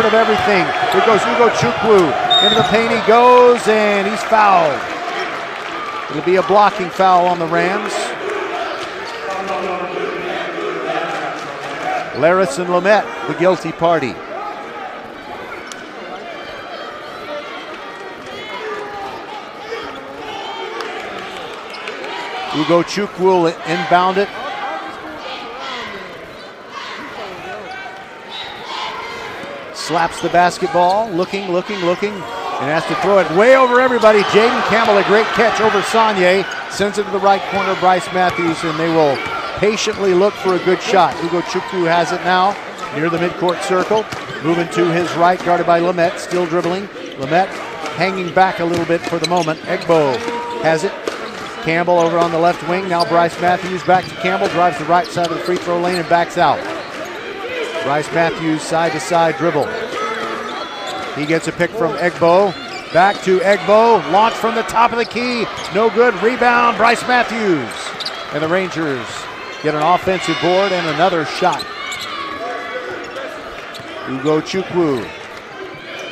of everything. Here goes Ugo Chukwu. Into the paint he goes, and he's fouled. It'll be a blocking foul on the Rams. Laris and Lamette, the guilty party. Ugo Chukwu will inbound it. Slaps the basketball, looking, and has to throw it way over everybody. Jayden Campbell, a great catch over Saunier. Sends it to the right corner, Bryce Matthews, and they will patiently look for a good shot. Ugo Chukwu has it now near the midcourt circle. Moving to his right, guarded by Lamette, still dribbling. Lamette hanging back a little bit for the moment. Egbo has it. Campbell over on the left wing. Now Bryce Matthews back to Campbell. Drives the right side of the free throw lane and backs out. Bryce Matthews side-to-side dribble. He gets a pick from Egbo. Back to Egbo. Launch from the top of the key. No good. Rebound. Bryce Matthews. And the Rangers get an offensive board and another shot. Ugo Chukwu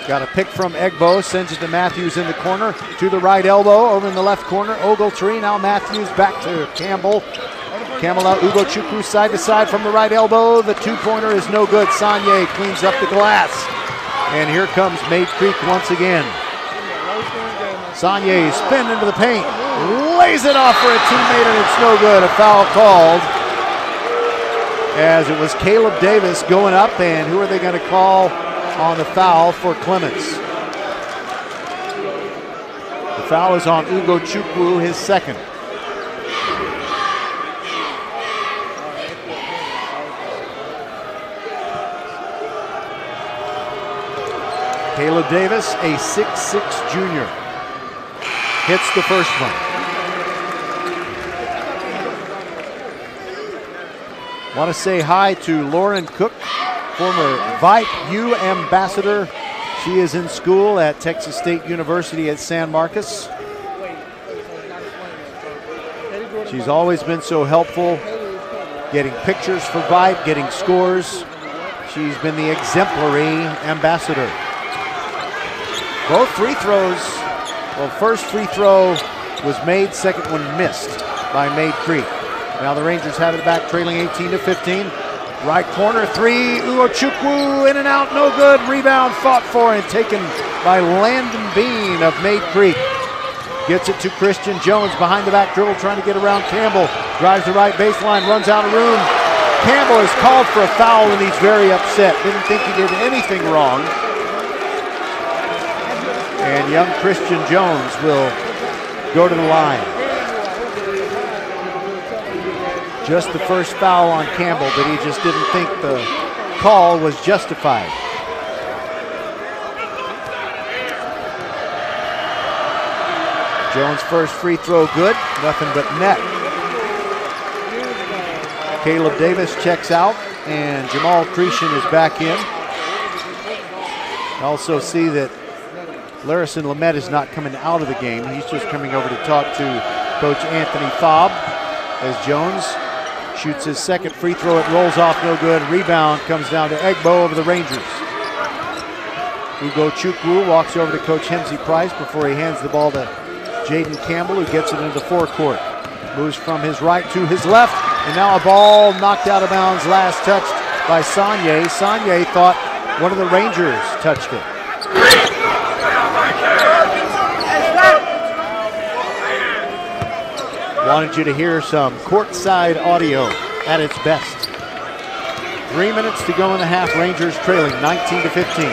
got a pick from Egbo, sends it to Matthews in the corner, to the right elbow, over in the left corner, Ogletree, now Matthews back to Campbell. Campbell out, Ugo Chukwu side to side from the right elbow, the two-pointer is no good. Saunier cleans up the glass. And here comes Mayde Creek once again. Saunier spin into the paint, lays it off for a teammate and it's no good. A foul called as it was Caleb Davis going up, and who are they going to call on the foul for Clements? The foul is on Ugo Chukwu, his second. Caleb Davis, a 6'6" junior, hits the first one. Want to say hi to Lauren Cook, former Vype U ambassador. She is in school at Texas State University at San Marcos. She's always been so helpful, getting pictures for Vype, getting scores. She's been the exemplary ambassador. Both free throws, well, first free throw was made, second one missed by Mayde Creek. Now the Rangers have it back, trailing 18-15. Right corner three, Ugo Chukwu in and out, no good. Rebound fought for and taken by Landon Bean of Mayde Creek. Gets it to Christian Jones behind the back dribble, trying to get around Campbell. Drives the right baseline, runs out of room. Campbell is called for a foul and he's very upset. Didn't think he did anything wrong. And young Christian Jones will go to the line. Just the first foul on Campbell, but he just didn't think the call was justified. Jones' first free throw good, nothing but net. Caleb Davis checks out, and Jamal Cretion is back in. Also see that Larison Lamette is not coming out of the game. He's just coming over to talk to Coach Anthony Fobb as Jones shoots his second free throw. It rolls off, no good. Rebound comes down to Egbo over the Rangers. Ugo Chukwu walks over to Coach Hemsey Price before he hands the ball to Jayden Campbell, who gets it into the forecourt. Moves from his right to his left, and now a ball knocked out of bounds, last touched by Saunier. Saunier thought one of the Rangers touched it. Wanted you to hear some courtside audio at its best. 3 minutes to go in the half. Rangers trailing 19-15.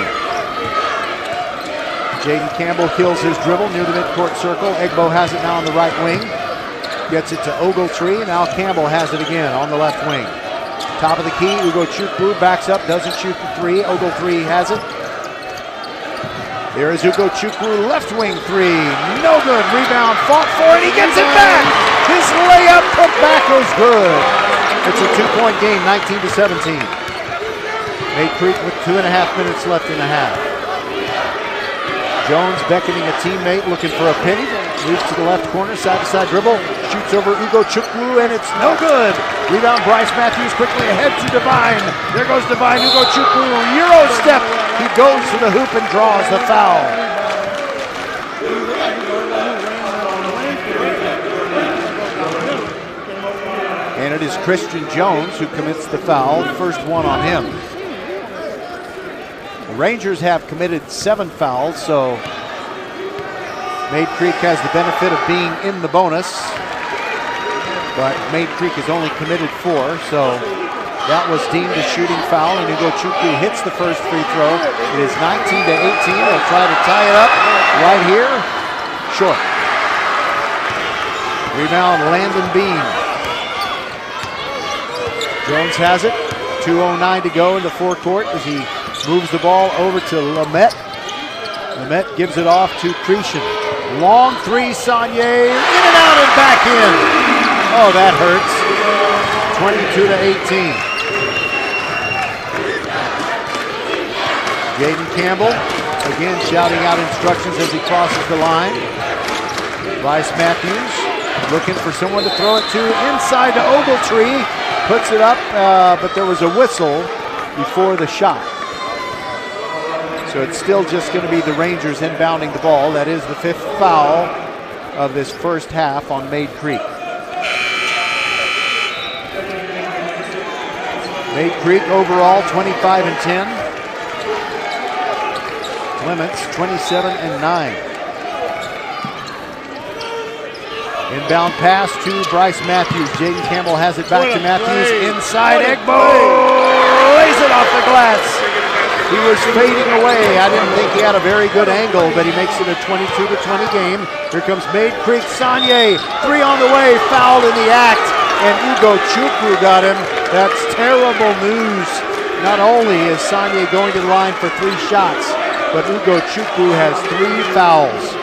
Jayden Campbell kills his dribble near the midcourt circle. Egbo has it now on the right wing. Gets it to Ogletree. Now Campbell has it again on the left wing. Top of the key, Ugo Chukwu backs up, doesn't shoot the three. Ogletree has it. There is Ugo Chukwu, left wing three. No good. Rebound, fought for it. He gets it back. His layup put back is good. It's a 2-point game, 19-17. Mayde Creek with 2.5 minutes left in the half. Jones beckoning a teammate, looking for a pick. Moves to the left corner, side-to-side dribble. Shoots over Ugo Chukwu, and it's no good. Rebound, Bryce Matthews quickly ahead to Devine. There goes Devine, Ugo Chukwu, Euro step. He goes to the hoop and draws the foul. And it is Christian Jones who commits the foul, first one on him. The Rangers have committed 7 fouls, so Mayde Creek has the benefit of being in the bonus. But Mayde Creek has only committed 4, so that was deemed a shooting foul, and Ugo Chukwu hits the first free throw. It is 19-18. They'll try to tie it up right here. Short. Rebound, Landon Bean. Jones has it. 2:09 to go in the forecourt as he moves the ball over to Lamette. Lamette gives it off to Cretion. Long three, Saunier, in and out and back in. Oh, that hurts. 22-18. Jayden Campbell, again shouting out instructions as he crosses the line. Bryce Matthews looking for someone to throw it to inside to Ogletree. Puts it up, but there was a whistle before the shot. So it's still just going to be the Rangers inbounding the ball. That is the 5th foul of this first half on Mayde Creek. Mayde Creek overall 25-10. Clements 27-9. Inbound pass to Bryce Matthews. Jayden Campbell has it back to Matthews. Inside, Egbo lays it off the glass. He was fading away. I didn't think he had a very good angle, but he makes it a 22-20 game. Here comes Mayde Creek. Saunier, 3 on the way, fouled in the act, and Ugo Chukwu got him. That's terrible news. Not only is Saunier going to the line for 3 shots, but Ugo Chukwu has 3 fouls.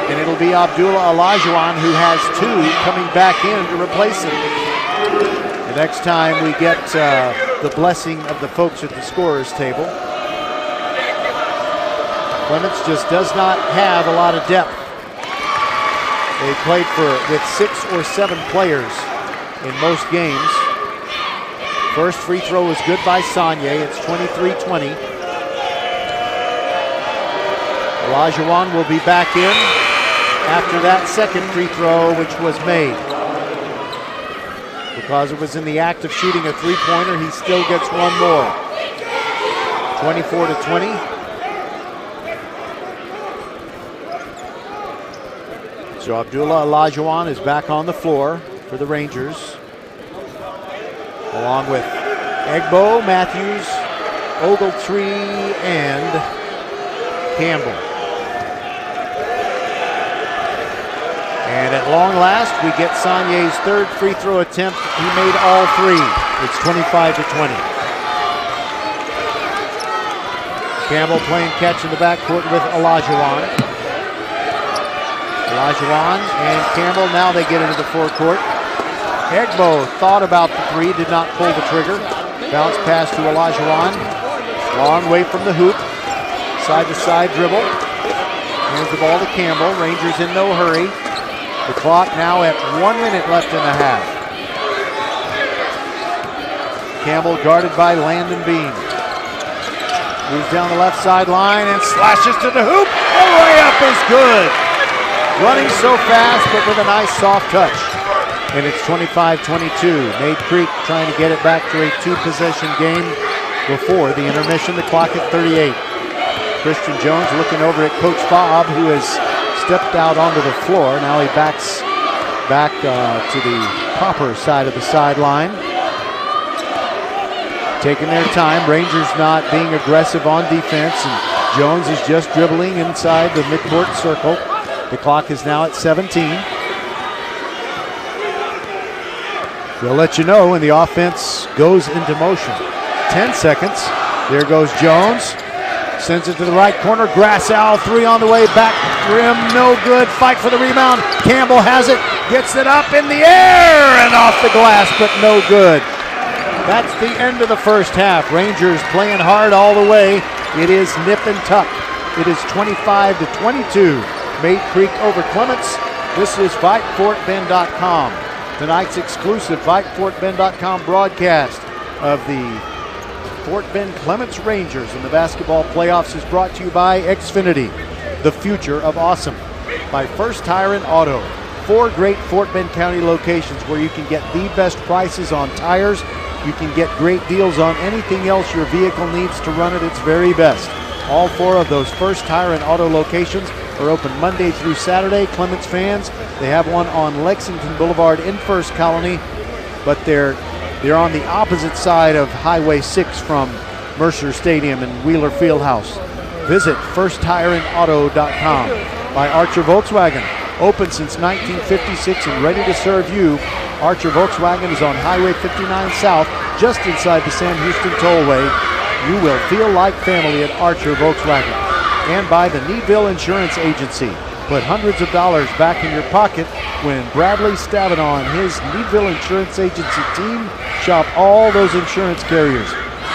And it'll be Abdullah Olajuwon, who has 2, coming back in to replace him. The next time we get the blessing of the folks at the scorer's table. Clements just does not have a lot of depth. They played with 6 or 7 players in most games. First free throw was good by Saunier. It's 23-20. Olajuwon will be back in after that second free throw, which was made. Because it was in the act of shooting a 3-pointer, he still gets one more. 24-20. So Abdullah Olajuwon is back on the floor for the Rangers, along with Egbo, Matthews, Ogletree, and Campbell. And at long last, we get Saunier's 3rd free throw attempt. He made all 3. It's 25-20. Campbell playing catch in the backcourt with Olajuwon. Olajuwon and Campbell, now they get into the forecourt. Egbo thought about the 3, did not pull the trigger. Bounce pass to Olajuwon. Long way from the hoop. Side-to-side dribble. Hands the ball to Campbell. Rangers in no hurry. The clock now at 1 minute left in the half. Campbell guarded by Landon Bean. Moves down the left sideline and slashes to the hoop. The layup is good. Running so fast, but with a nice soft touch. And it's 25-22. Mayde Creek trying to get it back to a 2-possession game before the intermission. The clock at 38. Christian Jones looking over at Coach Fobb, who has stepped out onto the floor. Now he backs back to the proper side of the sideline. Taking their time. Rangers not being aggressive on defense. And Jones is just dribbling inside the midcourt circle. The clock is now at 17. We'll let you know when the offense goes into motion. 10 seconds. There goes Jones. Sends it to the right corner. Grassow, three on the way. Back rim, no good. Fight for the rebound. Campbell has it. Gets it up in the air and off the glass, but no good. That's the end of the first half. Rangers playing hard all the way. It is nip and tuck. It is 25-22. Mayde Creek over Clements. This is VypeFortBend.com. Tonight's exclusive VypeFortBend.com broadcast of the Fort Bend Clements Rangers in the basketball playoffs is brought to you by Xfinity, the future of awesome. By First Tire and Auto. 4 great Fort Bend County locations where you can get the best prices on tires. You can get great deals on anything else your vehicle needs to run at its very best. All 4 of those First Tire and Auto locations are open Monday through Saturday. Clements fans, they have one on Lexington Boulevard in First Colony, but they're on the opposite side of Highway 6 from Mercer Stadium and Wheeler Fieldhouse. Visit firsttireandauto.com. By Archer Volkswagen, open since 1956 and ready to serve you. Archer Volkswagen is on Highway 59 South, just inside the Sam Houston Tollway. You will feel like family at Archer Volkswagen. And by the Needville Insurance Agency. Put hundreds of dollars back in your pocket when Bradley Stavino and his Needville Insurance Agency team shop all those insurance carriers.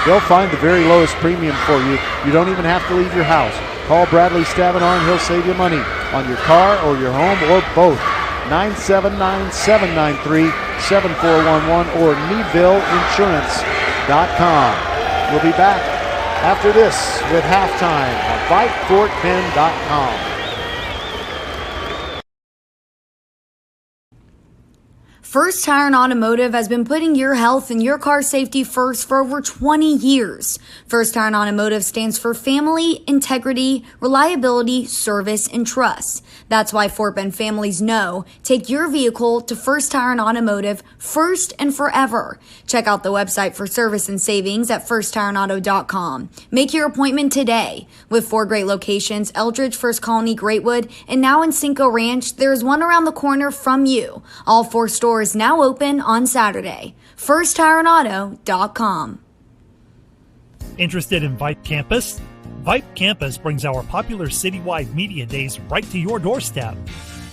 They'll find the very lowest premium for you. You don't even have to leave your house. Call Bradley Stavino and he'll save you money on your car or your home or both. 979-793-7411 or NeedvilleInsurance.com. We'll be back after this with halftime on VypeFortBend.com. First Tire and Automotive has been putting your health and your car safety first for over 20 years. First Tire and Automotive stands for family, integrity, reliability, service, and trust. That's why Fort Bend families know take your vehicle to First Tire and Automotive first and forever. Check out the website for service and savings at firsttireandauto.com. Make your appointment today. With 4 great locations, Eldridge, First Colony, Greatwood, and now in Cinco Ranch, there's one around the corner from you. All 4 stores now open on Saturday. FirstTireandAuto.com. Interested in Vype Campus? Vype Campus brings our popular citywide media days right to your doorstep.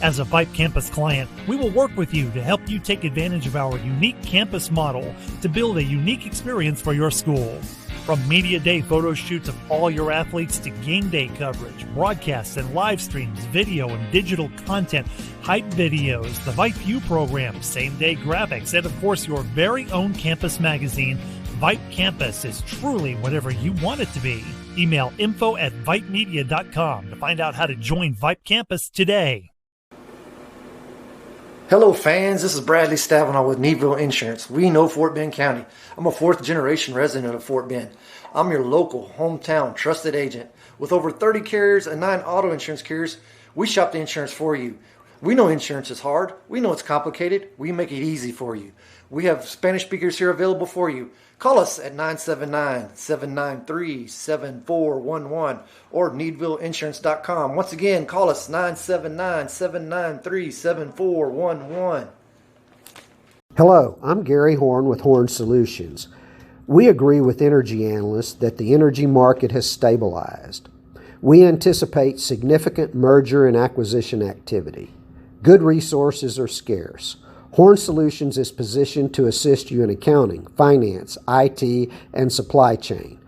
As a Vype Campus client, we will work with you to help you take advantage of our unique campus model to build a unique experience for your school. From media day photo shoots of all your athletes to game day coverage, broadcasts and live streams, video and digital content, hype videos, the Vype U program, same-day graphics, and of course your very own campus magazine, Vype Campus is truly whatever you want it to be. Email info@vypemedia.com to find out how to join Vype Campus today. Hello fans, this is Bradley Stavino with Needville Insurance. We know Fort Bend County. I'm a 4th generation resident of Fort Bend. I'm your local, hometown, trusted agent. With over 30 carriers and 9 auto insurance carriers, we shop the insurance for you. We know insurance is hard. We know it's complicated. We make it easy for you. We have Spanish speakers here available for you. Call us at 979-793-7411 or NeedvilleInsurance.com. Once again, call us 979-793-7411. Hello, I'm Gary Horn with Horn Solutions. We agree with energy analysts that the energy market has stabilized. We anticipate significant merger and acquisition activity. Good resources are scarce. Horn Solutions is positioned to assist you in accounting, finance, IT, and supply chain.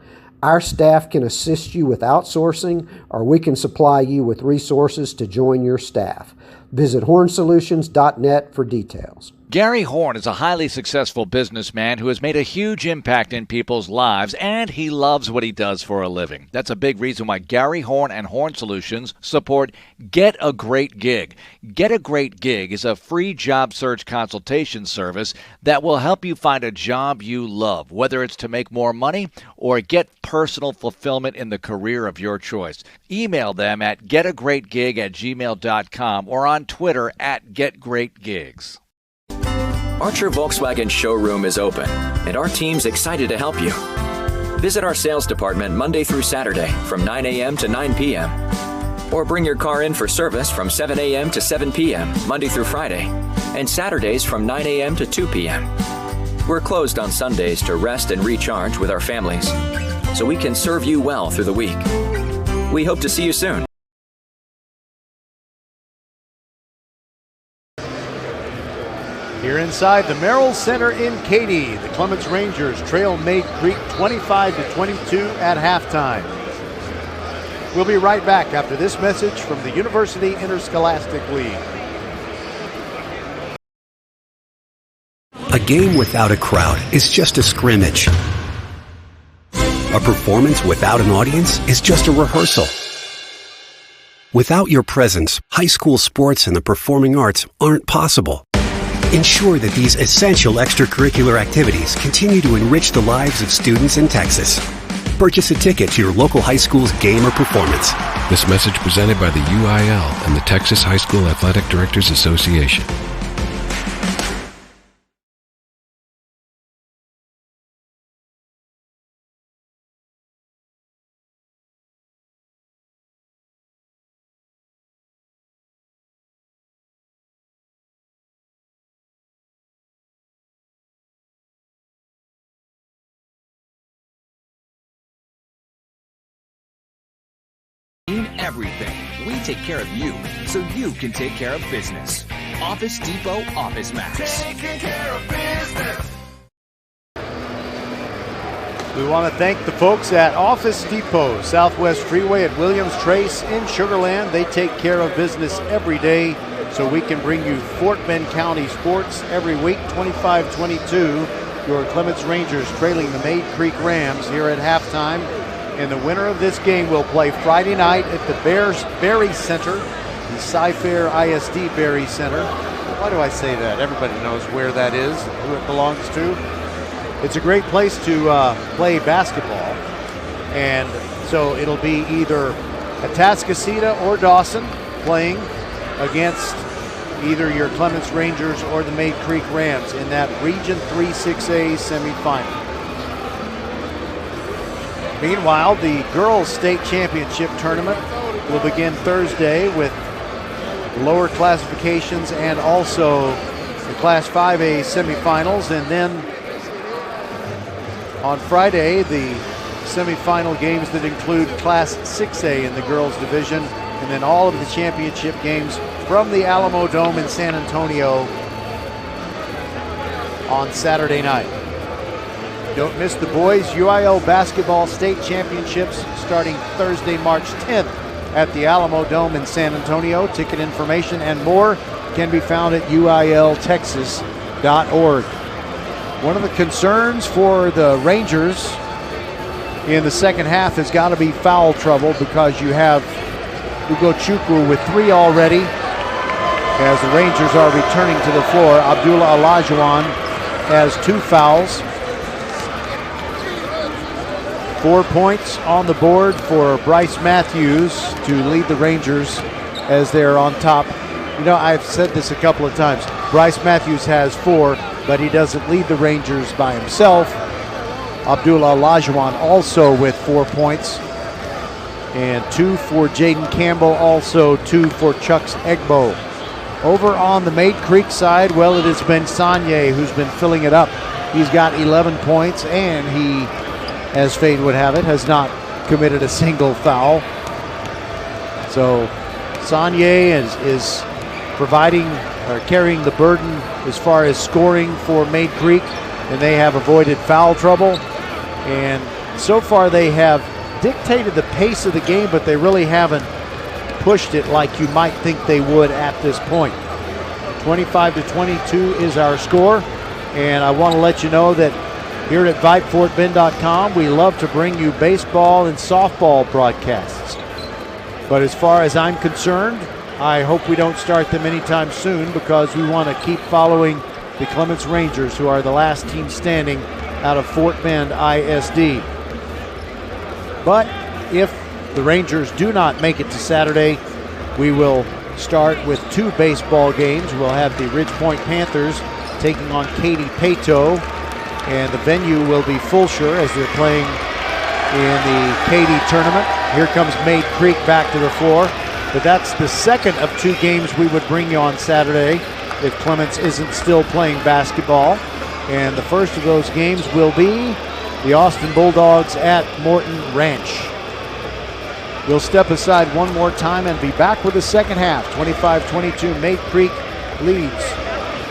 Our staff can assist you with outsourcing, or we can supply you with resources to join your staff. Visit hornsolutions.net for details. Gary Horn is a highly successful businessman who has made a huge impact in people's lives, and he loves what he does for a living. That's a big reason why Gary Horn and Horn Solutions support Get a Great Gig. Get a Great Gig is a free job search consultation service that will help you find a job you love, whether it's to make more money or get personal fulfillment in the career of your choice. Email them at getagreatgig@gmail.com or on Twitter at getgreatgigs. Archer Volkswagen showroom is open, and our team's excited to help you. Visit our sales department Monday through Saturday from 9 a.m. to 9 p.m. Or bring your car in for service from 7 a.m. to 7 p.m. Monday through Friday, and Saturdays from 9 a.m. to 2 p.m. We're closed on Sundays to rest and recharge with our families. so we can serve you well through the week. We hope to see you soon. Here inside the Merrill Center in Katy, the Clements Rangers trail Mayde Creek 25-22 at halftime. We'll be right back after this message from the University Interscholastic League. A game without a crowd is just a scrimmage. A performance without an audience is just a rehearsal. Without your presence, high school sports and the performing arts aren't possible. Ensure that these essential extracurricular activities continue to enrich the lives of students in Texas. Purchase a ticket to your local high school's game or performance. This message presented by the UIL and the Texas High School Athletic Directors Association. Everything. We take care of you, so you can take care of business. Office Depot Office Max. Taking care of business. We want to thank the folks at Office Depot, Southwest Freeway at Williams Trace in Sugar Land. They take care of business every day, so we can bring you Fort Bend County sports every week. 25-22, your Clements Rangers trailing the Mayde Creek Rams here at halftime. And the winner of this game will play Friday night at the Berry Center, the Cy-Fair ISD Berry Center. Why do I say that? Everybody knows where that is, who it belongs to. It's a great place to play basketball. And so it'll be either Atascocita or Dawson playing against either your Clements Rangers or the Mayde Creek Rams in that Region 3 6A semifinal. Meanwhile, the girls' state championship tournament will begin Thursday with lower classifications and also the Class 5A semifinals. And then on Friday, the semifinal games that include Class 6A in the girls' division, and then all of the championship games from the Alamo Dome in San Antonio on Saturday night. Don't miss the boys' UIL basketball state championships starting Thursday, March 10th at the Alamo Dome in San Antonio. Ticket information and more can be found at uiltexas.org. One of the concerns for the Rangers in the second half has got to be foul trouble, because you have Ugochukwu with 3 already as the Rangers are returning to the floor. Abdullah Olajuwon has 2 fouls. 4 points on the board for Bryce Matthews to lead the Rangers as they're on top. You know, I've said this a couple of times. Bryce Matthews has 4, but he doesn't lead the Rangers by himself. Abdullah Olajuwon also with 4 points. And 2 for Jayden Campbell, also 2 for Chucks Egbo. Over on the Mayde Creek side, well, it has been Sanye who's been filling it up. He's got 11 points, and he, as fate would have it, has not committed a single foul. So Sanye is providing or carrying the burden as far as scoring for Mayde Creek, and they have avoided foul trouble. And so far they have dictated the pace of the game, but they really haven't pushed it like you might think they would at this point. 25-22 is our score, and I want to let you know that here at VypeFortBend.com, we love to bring you baseball and softball broadcasts. But as far as I'm concerned, I hope we don't start them anytime soon, because we want to keep following the Clements Rangers, who are the last team standing out of Fort Bend ISD. But if the Rangers do not make it to Saturday, we will start with 2 baseball games. We'll have the Ridge Point Panthers taking on Katy Pato, and the venue will be Fulshire as they're playing in the Katy tournament. Here comes Mayde Creek back to the floor, but that's the second of 2 games we would bring you on Saturday if Clements isn't still playing basketball. And the first of those games will be the Austin Bulldogs at Morton Ranch. We'll step aside one more time and be back with the second half. 25-22, Mayde Creek leads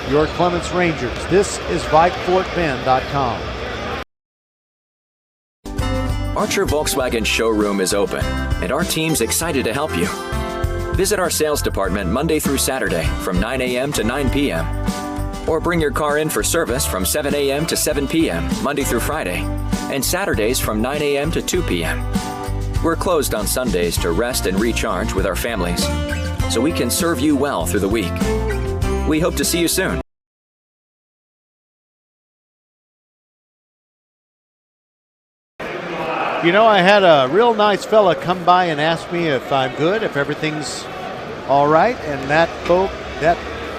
your Clements Rangers. This is VypeFortBend.com. Archer Volkswagen showroom is open, and our team's excited to help you. Visit our sales department Monday through Saturday from 9 a.m. to 9 p.m. Or bring your car in for service from 7 a.m. to 7 p.m. Monday through Friday, and Saturdays from 9 a.m. to 2 p.m. We're closed on Sundays to rest and recharge with our families, so we can serve you well through the week. We hope to see you soon. You know, I had a real nice fella come by and ask me if I'm good, if everything's all right, and that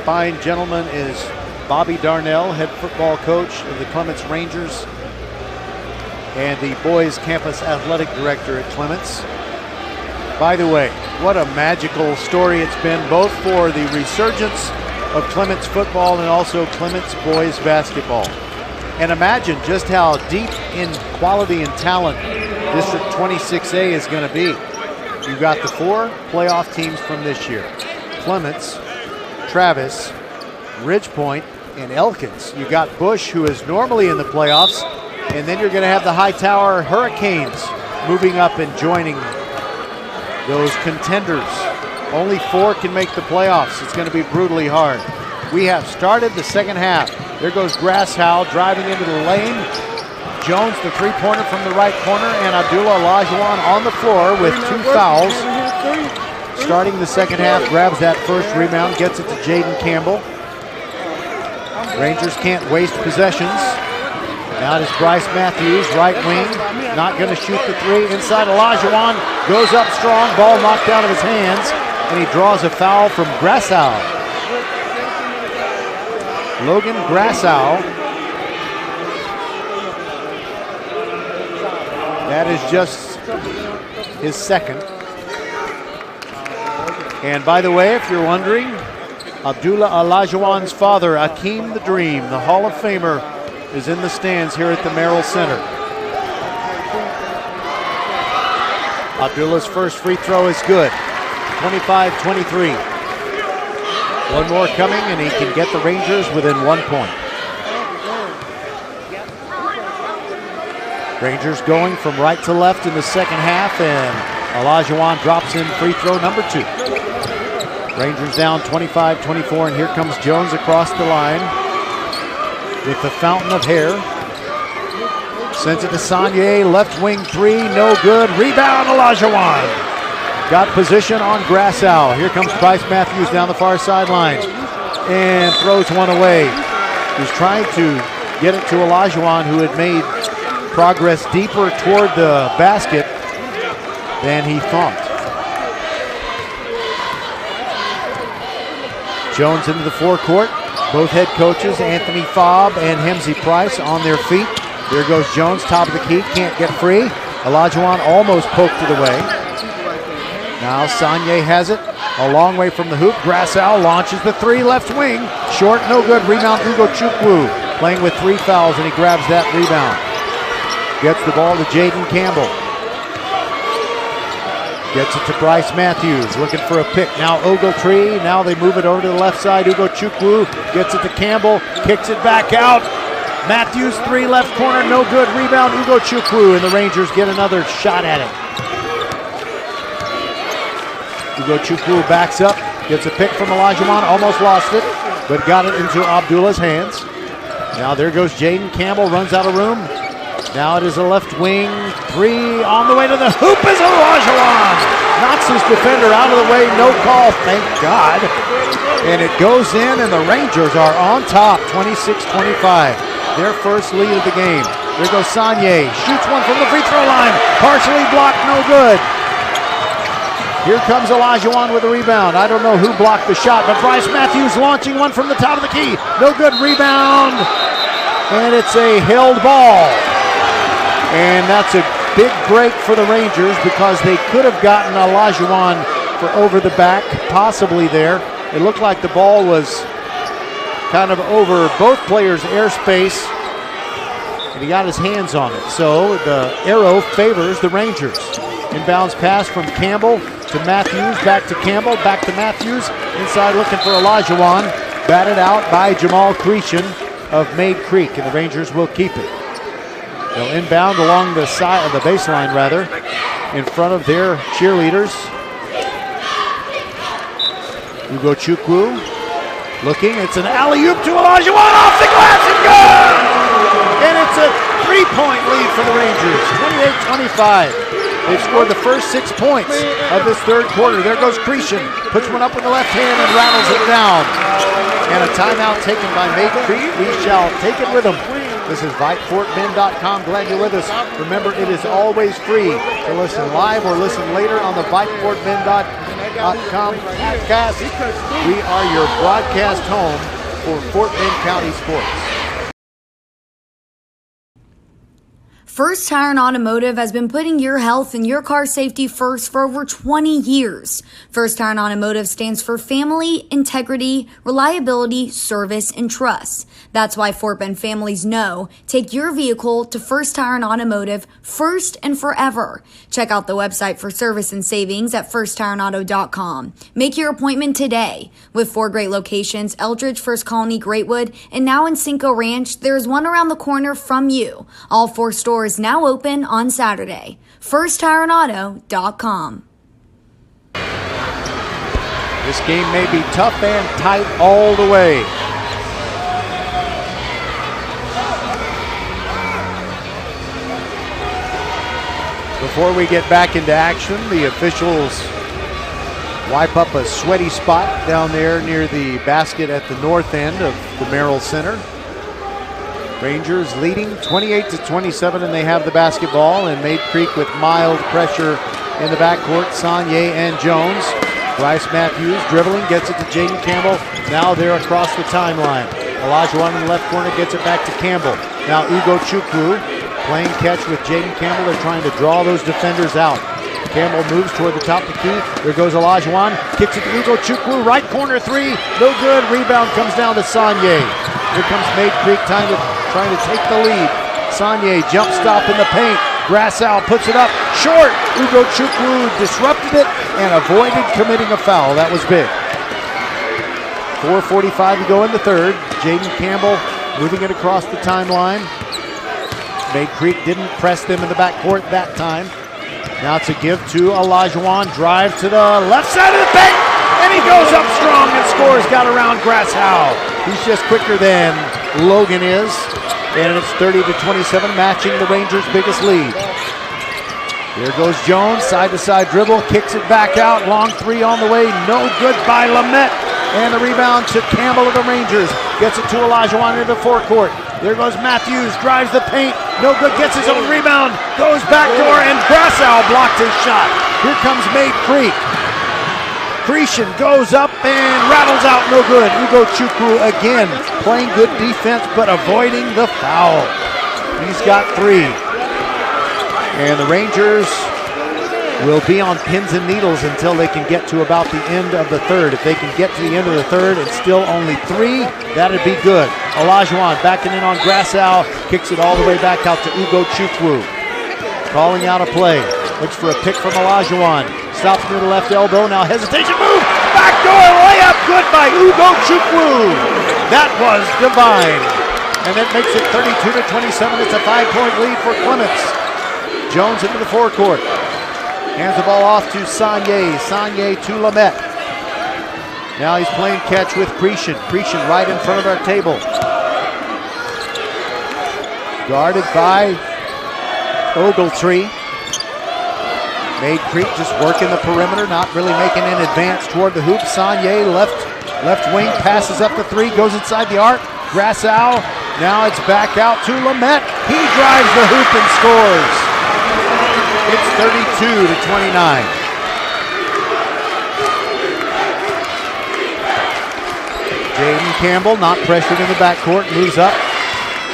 fine gentleman is Bobby Darnell, head football coach of the Clements Rangers and the boys campus athletic director at Clements. By the way, what a magical story it's been, both for the resurgence of Clements football and also Clements boys basketball. And imagine just how deep in quality and talent District 26A is going to be. You've got the 4 playoff teams from this year: Clements, Travis, Ridgepoint, and Elkins. You've got Bush, who is normally in the playoffs, and then you're going to have the Hightower Hurricanes moving up and joining those contenders. Only 4 can make the playoffs. It's going to be brutally hard. We have started the second half. There goes Grashow driving into the lane. Jones, the three-pointer from the right corner, and Abdullah Olajuwon on the floor with 2 fouls. Starting the second half, grabs that first rebound, gets it to Jayden Campbell. Rangers can't waste possessions. Now it is Bryce Matthews, right wing, not going to shoot the 3. Inside, Olajuwon goes up strong, ball knocked out of his hands, and he draws a foul from Grashow. Logan Grashow. That is just his second. And by the way, if you're wondering, Abdullah Olajuwon's father, Akeem the Dream, the Hall of Famer, is in the stands here at the Merrill Center. Abdullah's first free throw is good. 25-23. One more coming, and he can get the Rangers within 1 point. Rangers going from right to left in the second half, and Olajuwon drops in free throw number 2. Rangers down 25-24, and here comes Jones across the line with the fountain of hair. Sends it to Sanye, left wing 3, no good. Rebound, Olajuwon. Got position on Grashow. Here comes Bryce Matthews down the far sideline and throws one away. He's trying to get it to Olajuwon, who had made progress deeper toward the basket than he thought. Jones into the forecourt. Both head coaches, Anthony Fobb and Hemsey Price, on their feet. Here goes Jones, top of the key, can't get free. Olajuwon almost poked it away. Now Sanye has it, a long way from the hoop. Grashow launches the 3, left wing. Short, no good. Rebound, Ugo Chukwu, playing with 3 fouls, and he grabs that rebound. Gets the ball to Jayden Campbell. Gets it to Bryce Matthews, looking for a pick. Now Ogletree, now they move it over to the left side. Ugo Chukwu gets it to Campbell, kicks it back out. Matthews, 3, left corner, no good. Rebound, Ugo Chukwu, and the Rangers get another shot at it. Ugo Chukwu backs up, gets a pick from Olajuwon, almost lost it, but got it into Abdullah's hands. Now there goes Jayden Campbell, runs out of room. Now it is a left wing 3 on the way to the hoop is Olajuwon. Knocks his defender out of the way, no call, thank God. And it goes in, and the Rangers are on top, 26-25. Their first lead of the game. There goes Sanye, shoots one from the free throw line, partially blocked, no good. Here comes Olajuwon with a rebound. I don't know who blocked the shot, but Bryce Matthews launching one from the top of the key. No good, rebound, and it's a held ball. And that's a big break for the Rangers because they could have gotten Olajuwon for over the back, possibly there. It looked like the ball was kind of over both players' airspace. and he got his hands on it. So the arrow favors the Rangers. Inbounds pass from Campbell to Matthews, back to Campbell, back to Matthews. Inside looking for Olajuwon. Batted out by Jamal Cretion of Mayde Creek, and the Rangers will keep it. They'll inbound along the side of the baseline, rather, in front of their cheerleaders. Ugo Chukwu looking. It's an alley-oop to Olajuwon off the glass and good! And it's a 3-point lead for the Rangers, 28-25. They've scored the first 6 points of this third quarter. There goes Cretion. Puts one up with the left hand and rattles it down. And a timeout taken by Mayde Creek. We shall take it with them. This is VypeFortBend.com. Glad you're with us. Remember, it is always free to listen live or listen later on the VypeFortBend.com podcast. We are your broadcast home for Fort Bend County sports. First Tire and Automotive has been putting your health and your car safety first for over 20 years. First Tire and Automotive stands for family, integrity, reliability, service, and trust. That's why Fort Bend families know take your vehicle to First Tire and Automotive first and forever. Check out the website for service and savings at firsttireandauto.com. Make your appointment today. With 4 great locations, Eldridge, First Colony, Greatwood, and now in Cinco Ranch, there is one around the corner from you. All 4 stores now open on Saturday. FirstTireandAuto.com. This game may be tough and tight all the way. Before we get back into action, the officials wipe up a sweaty spot down there near the basket at the north end of the Merrill Center. Rangers leading 28-27, and they have the basketball, and Mayde Creek with mild pressure in the backcourt. Saunier and Jones. Bryce Matthews dribbling, gets it to Jayden Campbell. Now they're across the timeline. Olajuwon in the left corner gets it back to Campbell. Now Ugo Chukwu playing catch with Jayden Campbell. They're trying to draw those defenders out. Campbell moves toward the top of the key. There goes Olajuwon. Kicks it to Ugo Chukwu. Right corner three. No good. Rebound comes down to Saunier. Here comes Mayde Creek trying to take the lead. Saunier jump stop in the paint. Grassow puts it up short. Ugo Chukwu disrupted it and avoided committing a foul. That was big. 4:45 to go in the third. Jayden Campbell moving it across the timeline. Mayde Creek didn't press them in the backcourt that time. Now it's a give to Olajuwon. Drive to the left side of the paint. And he goes up strong and scores. Got around Grassow. He's just quicker than Logan is. And it's 30-27, matching the Rangers' biggest lead. Here goes Jones, side-to-side dribble, kicks it back out. Long three on the way, no good by Lamette. And the rebound to Campbell of the Rangers. Gets it to Olajuwon into the forecourt. There goes Matthews, drives the paint, no good, gets his own rebound, goes backdoor, and Grassow blocked his shot. Here comes Mayde Creek. Cretion goes up and rattles out, no good. Ugo Chukwu again playing good defense but avoiding the foul. He's got 3. And the Rangers will be on pins and needles until they can get to about the end of the third. If they can get to the end of the third and still only 3, that'd be good. Olajuwon backing in on Grassow, kicks it all the way back out to Ugo Chukwu. Calling out a play. Looks for a pick from Olajuwon. Stops near the left elbow. Now hesitation move. Backdoor layup. Good by Ugo Chukwu. That was divine. And that makes it 32-27. It's a 5-point lead for Clements. Jones into the forecourt. Hands the ball off to Saunier. Saunier to Lamette. Now he's playing catch with Cretion. Cretion right in front of our table. Guarded by Ogletree. Mayde Creek just working the perimeter, not really making an advance toward the hoop. Saunier left wing, passes up the 3, goes inside the arc. Grassow, now it's back out to Lamette. He drives the hoop and scores. It's 32-29. Jayden Campbell, not pressured in the backcourt, moves up.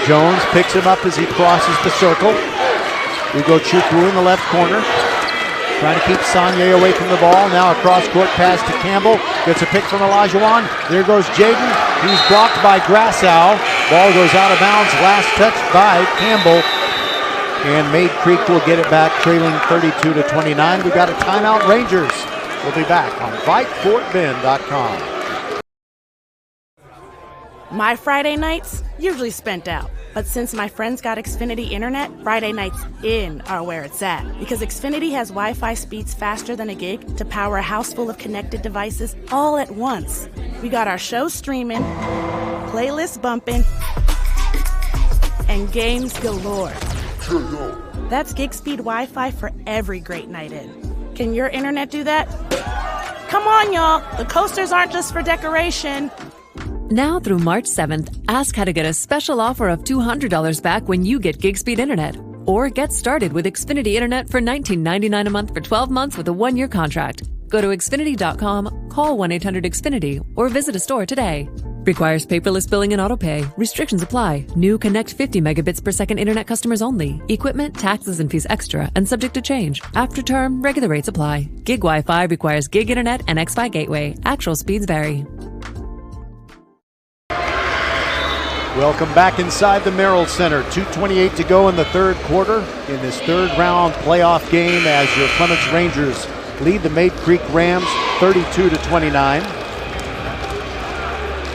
Jones picks him up as he crosses the circle. Ugo Chukwu in the left corner. Trying to keep Saunier away from the ball. Now a cross-court pass to Campbell. Gets a pick from Olajuwon. There goes Jayden. He's blocked by Grassow. Ball goes out of bounds. Last touch by Campbell. And Mayde Creek will get it back, trailing 32-29. We've got a timeout, Rangers. We'll be back on VypeFortBend.com. My Friday nights usually spent out. But since my friends got Xfinity Internet, Friday nights in are where it's at. Because Xfinity has Wi-Fi speeds faster than a gig to power a house full of connected devices all at once. We got our show streaming, playlists bumping, and games galore. That's gig speed Wi-Fi for every great night in. Can your internet do that? Come on, y'all. The coasters aren't just for decoration. Now through March 7th, ask how to get a special offer of $200 back when you get gig speed internet. Or get started with Xfinity Internet for $19.99 a month for 12 months with a 1-year contract. Go to Xfinity.com, call 1-800-XFINITY, or visit a store today. Requires paperless billing and autopay. Restrictions apply. New Connect 50 megabits per second internet customers only. Equipment, taxes, and fees extra and subject to change. After term, regular rates apply. Gig Wi-Fi requires gig internet and Xfi gateway. Actual speeds vary. Welcome back inside the Merrill Center. 2:28 to go in the third quarter in this third round playoff game as your Clements Rangers lead the Mayde Creek Rams 32-29.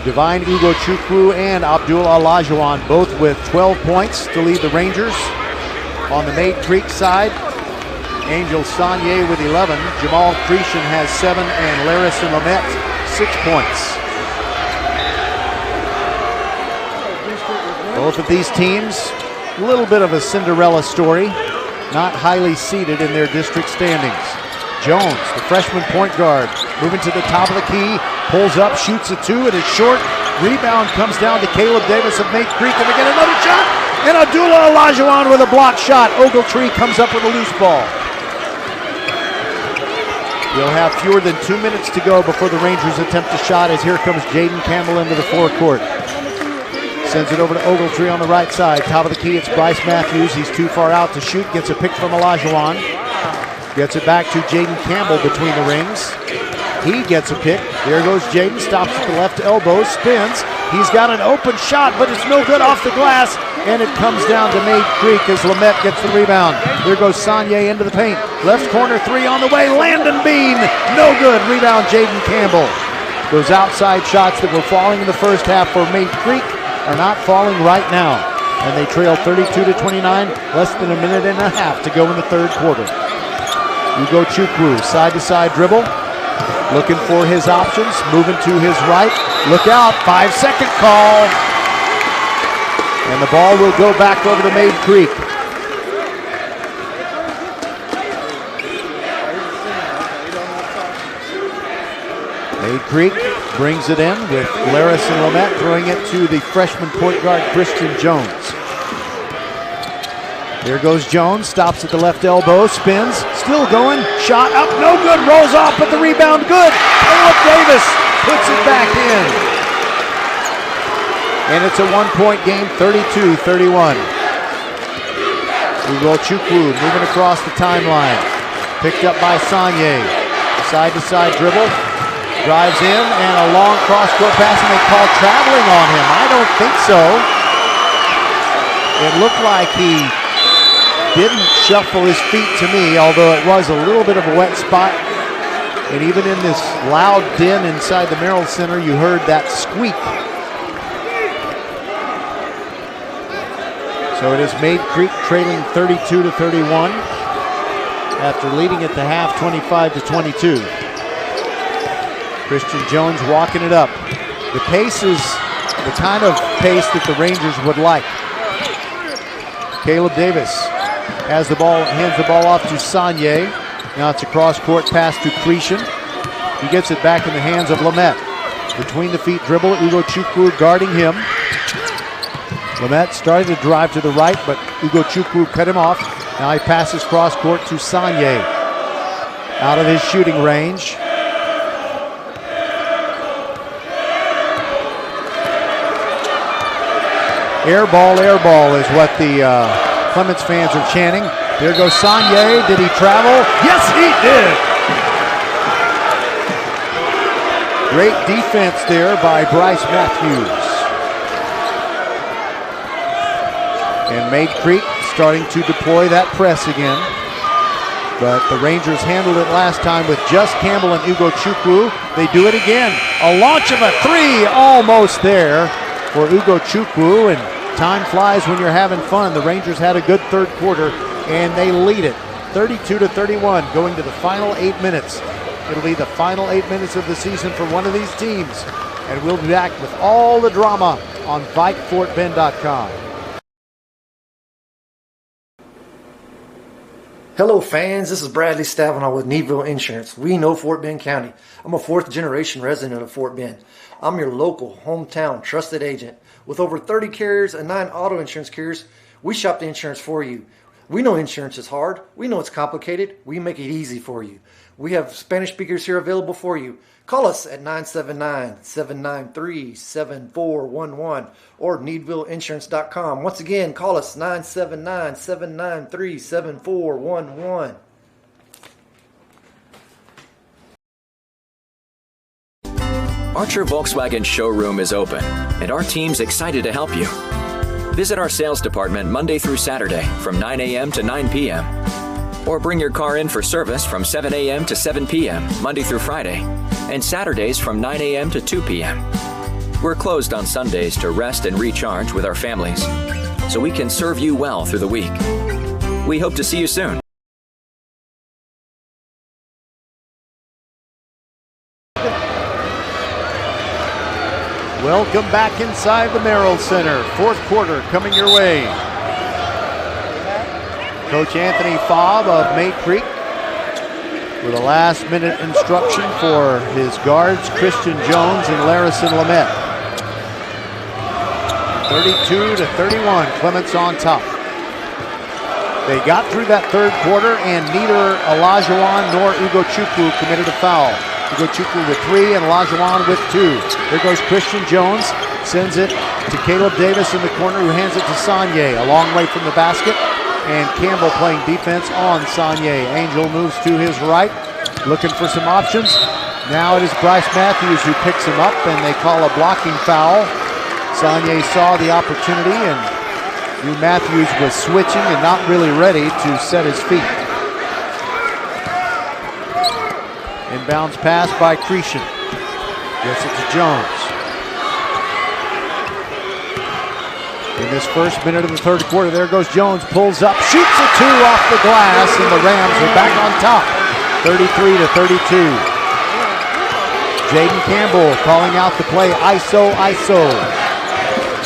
Divine Ugochukwu and Abdul Olajuwon both with 12 points to lead the Rangers. On the Mayde Creek side, Angel Sanye with 11. Jamal Cretion has 7 and Larison Lamette 6 points. Both of these teams, a little bit of a Cinderella story, not highly seeded in their district standings. Jones, the freshman point guard, moving to the top of the key, pulls up, shoots a 2, it is short. Rebound comes down to Caleb Davis of Mayde Creek, and they get another shot, and Abdullah Olajuwon with a block shot. Ogletree comes up with a loose ball. We'll have fewer than 2 minutes to go before the Rangers attempt a shot as here comes Jayden Campbell into the forecourt. Sends it over to Ogletree on the right side. Top of the key, it's Bryce Matthews. He's too far out to shoot. Gets a pick from Olajuwon. Gets it back to Jayden Campbell between the rings. He gets a pick. There goes Jayden. Stops at the left elbow. Spins. He's got an open shot, but it's no good off the glass. And it comes down to Mayde Creek as Lamette gets the rebound. There goes Sanye into the paint. Left corner 3 on the way. Landon Bean. No good. Rebound Jayden Campbell. Those outside shots that were falling in the first half for Mayde Creek are not falling right now. And they trail 32-29, less than a minute and a half to go in the third quarter. Ugochukwu, side-to-side dribble, looking for his options, moving to his right. Look out, 5-second call. And the ball will go back over to Mayde Creek. Mayde Creek brings it in with Larison Lamette throwing it to the freshman point guard Christian Jones. There goes Jones, stops at the left elbow, spins, still going, shot up, no good, rolls off, but the rebound good. Caleb Davis puts it back in. And it's a 1-point game, 32-31. Ugochukwu moving across the timeline. Picked up by Sanye. Side-to-side dribble. Drives in, and a long cross-court pass, and they call traveling on him. I don't think so. It looked like he didn't shuffle his feet to me, although it was a little bit of a wet spot. And even in this loud din inside the Merrill Center, you heard that squeak. So it is Mayde Creek trailing 32-31 after leading at the half 25-22. Christian Jones walking it up. The pace is the kind of pace that the Rangers would like. Caleb Davis has the ball, hands the ball off to Sanye. Now it's a cross-court pass to Cretion. He gets it back in the hands of Lamette. Between the feet dribble, Ugochukwu guarding him. Lamette started to drive to the right, but Ugochukwu cut him off. Now he passes cross-court to Sanye. Out of his shooting range. Air ball is what the Clements fans are chanting. There goes Sanye. Did he travel? Yes, he did. Great defense there by Bryce Matthews. And Mayde Creek starting to deploy that press again. But the Rangers handled it last time with just Campbell and Ugo Chukwu. They do it again. A launch of a three, almost there for Ugo Chukwu, and time flies when you're having fun. The Rangers had a good third quarter, and they lead it 32-31 going to the final 8 minutes. It'll be the final 8 minutes of the season for one of these teams, and we'll be back with all the drama on VypeFortBend.com. Hello fans, this is Bradley Stavanaugh with Needville Insurance. We know Fort Bend County. I'm a 4th generation resident of Fort Bend. I'm your local, hometown, trusted agent. With over 30 carriers and 9 auto insurance carriers, we shop the insurance for you. We know insurance is hard. We know it's complicated. We make it easy for you. We have Spanish speakers here available for you. Call us at 979-793-7411 or needvilleinsurance.com. Once again, call us 979-793-7411. Archer Volkswagen showroom is open, and our team's excited to help you. Visit our sales department Monday through Saturday from 9 a.m. to 9 p.m. Or bring your car in for service from 7 a.m. to 7 p.m. Monday through Friday, and Saturdays from 9 a.m. to 2 p.m. We're closed on Sundays to rest and recharge with our families, so we can serve you well through the week. We hope to see you soon. Welcome back inside the Merrill Center. Fourth quarter coming your way. Coach Anthony Fobb of Mayde Creek with a last-minute instruction for his guards, Christian Jones and Larison Lamette. 32-31, Clements on top. They got through that third quarter, and neither Olajuwon nor Ugo Chukwu committed a foul. Ugo Chukwu with 3 and Olajuwon with 2. There goes Christian Jones, sends it to Caleb Davis in the corner, who hands it to Sanye, a long way from the basket. And Campbell playing defense on Sanye. Angel moves to his right, looking for some options. Now it is Bryce Matthews who picks him up, and they call a blocking foul. Sanye saw the opportunity, and knew Matthews was switching and not really ready to set his feet. Inbounds pass by Cretion. Gets it to Jones. In this first minute of the third quarter, there goes Jones, pulls up, shoots a 2 off the glass, and the Rams are back on top, 33-32. Jayden Campbell calling out the play, ISO, ISO.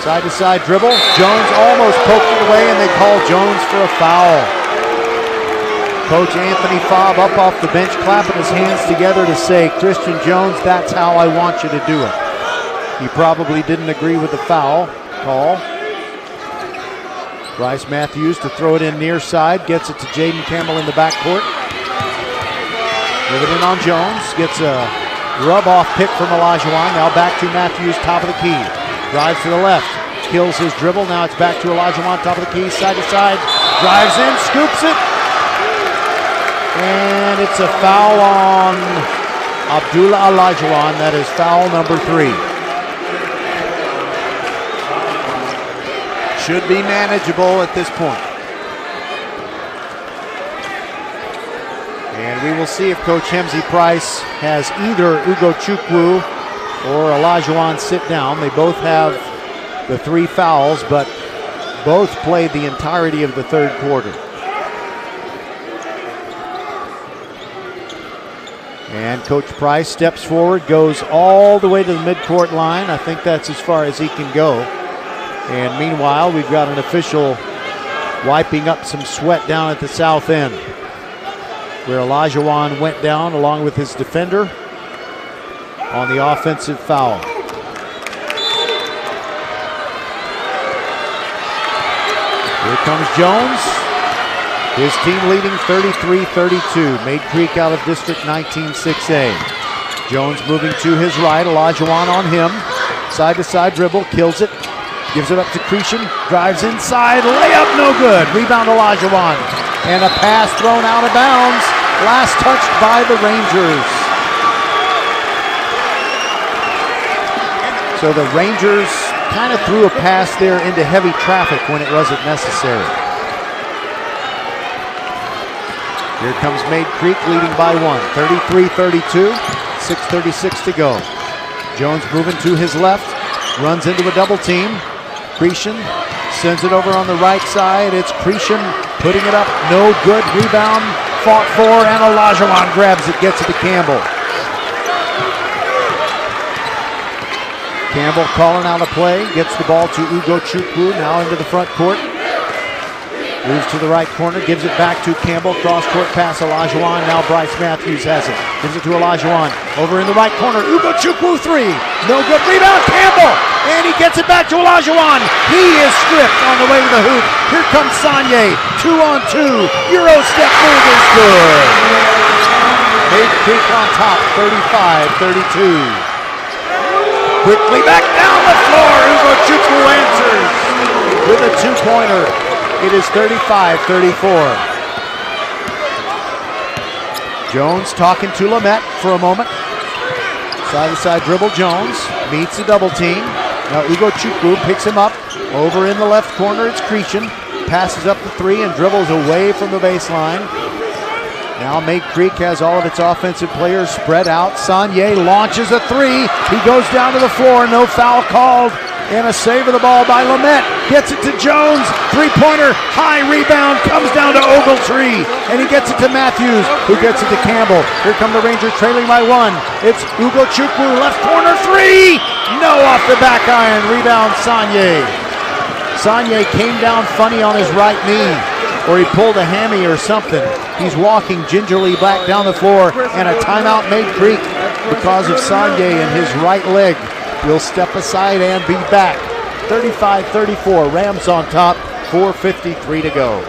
Side-to-side dribble, Jones almost poked it away, and they call Jones for a foul. Coach Anthony Fobb up off the bench, clapping his hands together to say, Christian Jones, that's how I want you to do it. He probably didn't agree with the foul call. Bryce Matthews to throw it in near side, gets it to Jayden Campbell in the backcourt. Move it in on Jones, gets a rub-off pick from Olajuwon, now back to Matthews, top of the key. Drives to the left, kills his dribble, now it's back to Olajuwon, top of the key, side to side, drives in, scoops it, and it's a foul on Abdullah Olajuwon. That is foul number 3. Should be manageable at this point. And we will see if Coach Hemsey Price has either Ugo Chukwu or Olajuwon sit down. They both have the 3 fouls, but both played the entirety of the third quarter. And Coach Price steps forward, goes all the way to the midcourt line. I think that's as far as he can go. And meanwhile, we've got an official wiping up some sweat down at the south end, where Olajuwon went down along with his defender on the offensive foul. Here comes Jones. His team leading 33-32. Mayde Creek out of District 19 6A. Jones moving to his right. Olajuwon on him. Side-to-side dribble. Kills it. Gives it up to Cretion. Drives inside. Layup no good. Rebound Olajuwon. And a pass thrown out of bounds. Last touched by the Rangers. So the Rangers kind of threw a pass there into heavy traffic when it wasn't necessary. Here comes Mayde Creek leading by 1, 33-32, 6:36 to go. Jones moving to his left, runs into a double team. Cretion sends it over on the right side. It's Cretion putting it up, no good. Rebound, fought for, and Olajuwon grabs it, gets it to Campbell. Campbell calling out a play, gets the ball to Ugo Chukwu, now into the front court. Moves to the right corner, gives it back to Campbell. Cross-court pass, Olajuwon. Now Bryce Matthews has it. Gives it to Olajuwon. Over in the right corner, Ugo Chukwu, 3. No good. Rebound, Campbell! And he gets it back to Olajuwon. He is stripped on the way to the hoop. Here comes Sanye. 2-on-2. Euro step move is good. Mayde Creek on top, 35-32. Quickly back down the floor. Ugo Chukwu answers with a two-pointer. It is 35-34. Jones talking to Lamette for a moment. Side-to-side dribble, Jones meets the double team. Now Ugo Chukwu picks him up. Over in the left corner, it's Cretion. Passes up the 3 and dribbles away from the baseline. Now Mayde Creek has all of its offensive players spread out. Sanye launches a 3. He goes down to the floor. No foul called. And a save of the ball by Lamette. Gets it to Jones. Three-pointer. High rebound. Comes down to Ogletree. And he gets it to Matthews, who gets it to Campbell. Here come the Rangers trailing by 1. It's Ugo Chukwu. Left corner 3. No off the back iron. Rebound Sanye. Sanye came down funny on his right knee. Or he pulled a hammy or something. He's walking gingerly back down the floor. And a timeout Mayde Creek because of Sanye and his right leg. Will step aside and be back. 35-34, Rams on top, 4:53 to go.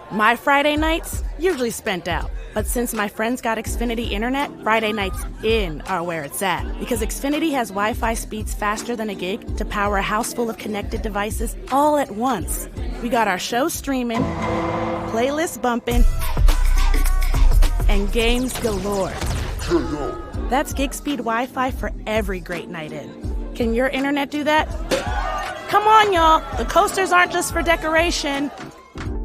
My Friday nights usually spent out. But since my friends got Xfinity Internet, Friday nights in are where it's at. Because Xfinity has Wi-Fi speeds faster than a gig to power a house full of connected devices all at once. We got our show streaming, playlists bumping, and games galore. That's gig speed Wi-Fi for every great night in. Can your internet do that? Come on, y'all. The coasters aren't just for decoration.